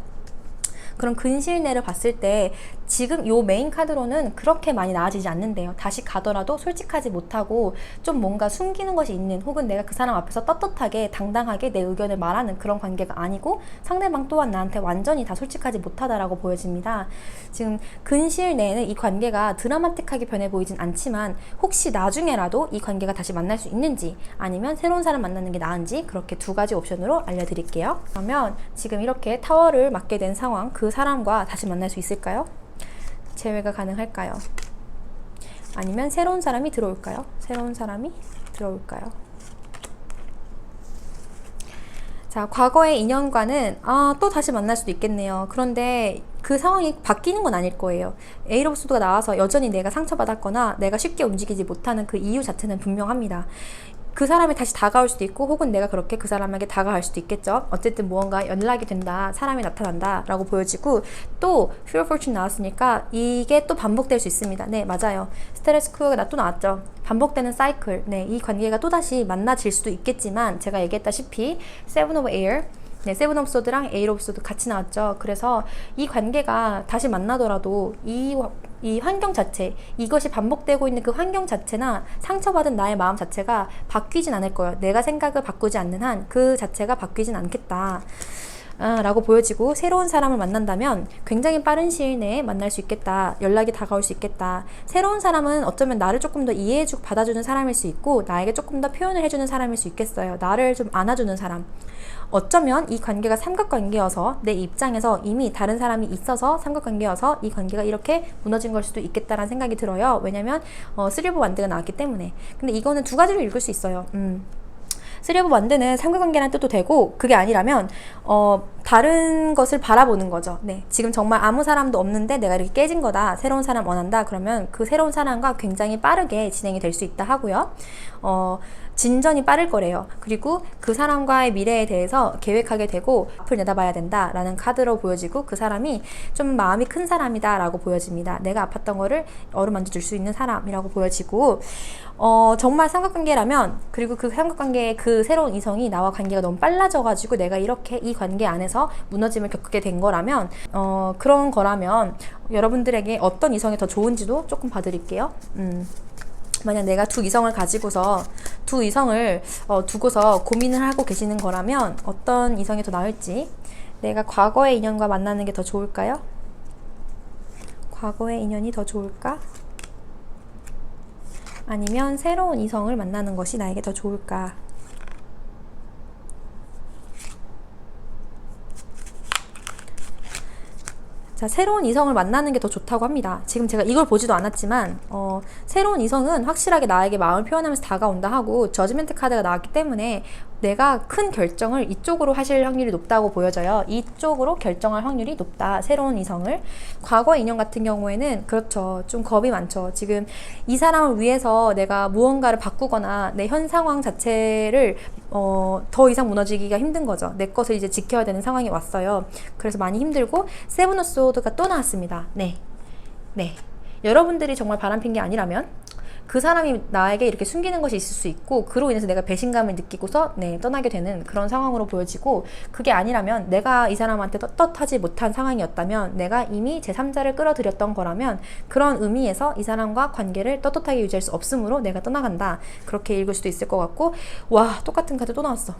그런 근시일 내를 봤을 때 지금 요 메인 카드로는 그렇게 많이 나아지지 않는데요. 다시 가더라도 솔직하지 못하고 좀 뭔가 숨기는 것이 있는 혹은 내가 그 사람 앞에서 떳떳하게 당당하게 내 의견을 말하는 그런 관계가 아니고 상대방 또한 나한테 완전히 다 솔직하지 못하다라고 보여집니다. 지금 근시일 내에는 이 관계가 드라마틱하게 변해 보이진 않지만 혹시 나중에라도 이 관계가 다시 만날 수 있는지 아니면 새로운 사람 만나는 게 나은지 그렇게 2가지 옵션으로 알려드릴게요. 그러면 지금 이렇게 타워를 맞게 된 상황 그 사람과 다시 만날 수 있을까요? 재회가 가능할까요? 아니면 새로운 사람이 들어올까요? 새로운 사람이 들어올까요? 자, 과거의 인연과는 또 다시 만날 수도 있겠네요. 그런데 그 상황이 바뀌는 건 아닐 거예요. 에이러브 소드가 나와서 여전히 내가 상처받았거나 내가 쉽게 움직이지 못하는 그 이유 자체는 분명합니다. 그 사람이 다시 다가올 수도 있고 혹은 내가 그렇게 그 사람에게 다가갈 수도 있겠죠. 어쨌든 무언가 연락이 된다, 사람이 나타난다 라고 보여지고, 또 Wheel of Fortune 나왔으니까 이게 또 반복될 수 있습니다. 네, 맞아요. 스테레스 퀘어가 또 나왔죠. 반복되는 사이클. 네, 이 관계가 또다시 만나질 수도 있겠지만 제가 얘기했다시피 Seven of Air, 네, 세븐 오브 소드랑 에잇 오브 소드 같이 나왔죠. 그래서 이 관계가 다시 만나더라도 이 환경 자체, 이것이 반복되고 있는 그 환경 자체나 상처받은 나의 마음 자체가 바뀌진 않을 거예요. 내가 생각을 바꾸지 않는 한 그 자체가 바뀌진 않겠다 라고 보여지고, 새로운 사람을 만난다면 굉장히 빠른 시일 내에 만날 수 있겠다. 연락이 다가올 수 있겠다. 새로운 사람은 어쩌면 나를 조금 더 이해해주고 받아주는 사람일 수 있고, 나에게 조금 더 표현을 해주는 사람일 수 있겠어요. 나를 좀 안아주는 사람. 어쩌면 이 관계가 삼각관계여서 내 입장에서 이미 다른 사람이 있어서 삼각관계여서 이 관계가 이렇게 무너진 걸 수도 있겠다라는 생각이 들어요. 왜냐면 쓰리 오브 완드가 나왔기 때문에. 근데 이거는 두 가지로 읽을 수 있어요. 쓰리 오브 완드는 삼각관계라는 뜻도 되고, 그게 아니라면 다른 것을 바라보는 거죠. 네, 지금 정말 아무 사람도 없는데 내가 이렇게 깨진 거다, 새로운 사람 원한다, 그러면 그 새로운 사람과 굉장히 빠르게 진행이 될 수 있다 하고요. 진전이 빠를 거래요. 그리고 그 사람과의 미래에 대해서 계획하게 되고 앞을 내다봐야 된다라는 카드로 보여지고, 그 사람이 좀 마음이 큰 사람이다 라고 보여집니다. 내가 아팠던 거를 어루만져 줄 수 있는 사람이라고 보여지고, 정말 삼각관계라면, 그리고 그 삼각관계의 그 새로운 이성이 나와 관계가 너무 빨라져가지고 내가 이렇게 이 관계 안에서 무너짐을 겪게 된 거라면, 그런 거라면 여러분들에게 어떤 이성이 더 좋은지도 조금 봐드릴게요. 만약 내가 두 이성을 가지고서 두 이성을 두고서 고민을 하고 계시는 거라면 어떤 이성이 더 나을지, 내가 과거의 인연과 만나는 게 더 좋을까요? 과거의 인연이 더 좋을까? 아니면 새로운 이성을 만나는 것이 나에게 더 좋을까? 자, 새로운 이성을 만나는 게 더 좋다고 합니다. 지금 제가 이걸 보지도 않았지만 새로운 이성은 확실하게 나에게 마음을 표현하면서 다가온다 하고, 저지먼트 카드가 나왔기 때문에 내가 큰 결정을 이쪽으로 하실 확률이 높다고 보여져요. 이쪽으로 결정할 확률이 높다, 새로운 이성을. 과거의 인연 같은 경우에는 그렇죠, 좀 겁이 많죠. 지금 이 사람을 위해서 내가 무언가를 바꾸거나 내 현 상황 자체를 더 이상 무너지기가 힘든 거죠. 내 것을 이제 지켜야 되는 상황이 왔어요. 그래서 많이 힘들고, 세븐 오브 소드가 또 나왔습니다. 네, 여러분들이 정말 바람핀 게 아니라면 그 사람이 나에게 이렇게 숨기는 것이 있을 수 있고, 그로 인해서 내가 배신감을 느끼고서 떠나게 되는 그런 상황으로 보여지고, 그게 아니라면 내가 이 사람한테 떳떳하지 못한 상황이었다면, 내가 이미 제3자를 끌어들였던 거라면 그런 의미에서 이 사람과 관계를 떳떳하게 유지할 수 없으므로 내가 떠나간다, 그렇게 읽을 수도 있을 것 같고. 와, 똑같은 카드 또 나왔어.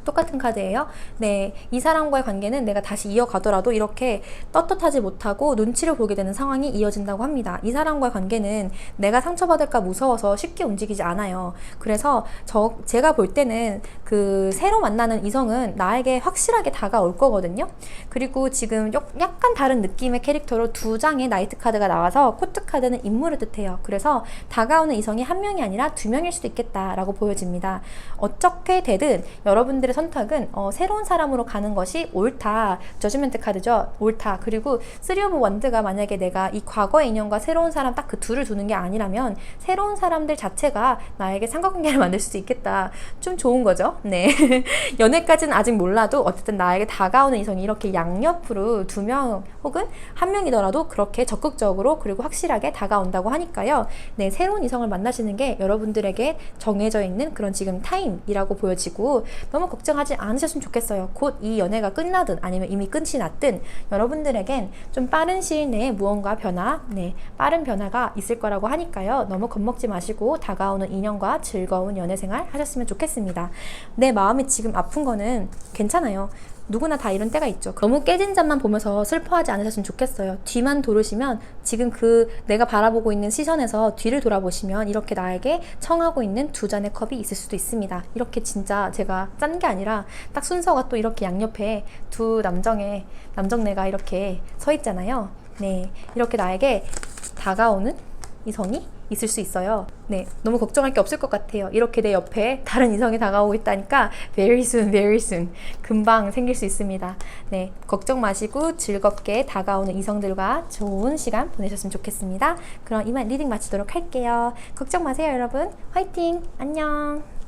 똑같은 카드예요. 네, 이 사람과의 관계는 내가 다시 이어가더라도 이렇게 떳떳하지 못하고 눈치를 보게 되는 상황이 이어진다고 합니다. 이 사람과의 관계는 내가 상처받을까 무서워서 쉽게 움직이지 않아요. 그래서 제가 볼 때는 그 새로 만나는 이성은 나에게 확실하게 다가올 거거든요. 그리고 지금 약간 다른 느낌의 캐릭터로 두 장의 나이트 카드가 나와서, 코트 카드는 인물을 뜻해요. 그래서 다가오는 이성이 한 명이 아니라 두 명일 수도 있겠다라고 보여집니다. 어떻게 되든 여러분들의 선택은 새로운 사람으로 가는 것이 옳다. 저지먼트 카드죠. 옳다. 그리고 쓰리 오브 원드가 만약에 내가 이 과거의 인연과 새로운 사람 딱 그 둘을 두는 게 아니라면 새로운 사람들 자체가 나에게 삼각관계를 만들 수도 있겠다. 좀 좋은 거죠. 네. 연애까지는 아직 몰라도 어쨌든 나에게 다가오는 이성이 이렇게 양옆으로 두 명 혹은 한 명이더라도 그렇게 적극적으로 그리고 확실하게 다가온다고 하니까요. 네, 새로운 이성을 만나시는 게 여러분들에게 정해져 있는 그런 지금 타임이라고 보여지고, 너무 걱정하지 않으셨으면 좋겠어요. 곧 이 연애가 끝나든 아니면 이미 끝이 났든 여러분들에겐 좀 빠른 시일 내에 무언가 빠른 변화가 있을 거라고 하니까요. 너무 겁먹지 마시고 다가오는 인연과 즐거운 연애 생활 하셨으면 좋겠습니다. 내 마음이 지금 아픈 거는 괜찮아요. 누구나 다 이런 때가 있죠. 너무 깨진 잠만 보면서 슬퍼하지 않으셨으면 좋겠어요. 뒤만 돌으시면, 지금 그 내가 바라보고 있는 시선에서 뒤를 돌아보시면 이렇게 나에게 청하고 있는 두 잔의 컵이 있을 수도 있습니다. 이렇게 진짜 제가 짠 게 아니라 딱 순서가 또 이렇게 양옆에 두 남정네가 이렇게 서 있잖아요. 네, 이렇게 나에게 다가오는 이성이 있을 수 있어요. 네, 너무 걱정할 게 없을 것 같아요. 이렇게 내 옆에 다른 이성이 다가오고 있다니까 very soon, very soon 금방 생길 수 있습니다. 네, 걱정 마시고 즐겁게 다가오는 이성들과 좋은 시간 보내셨으면 좋겠습니다. 그럼 이만 리딩 마치도록 할게요. 걱정 마세요, 여러분. 화이팅! 안녕!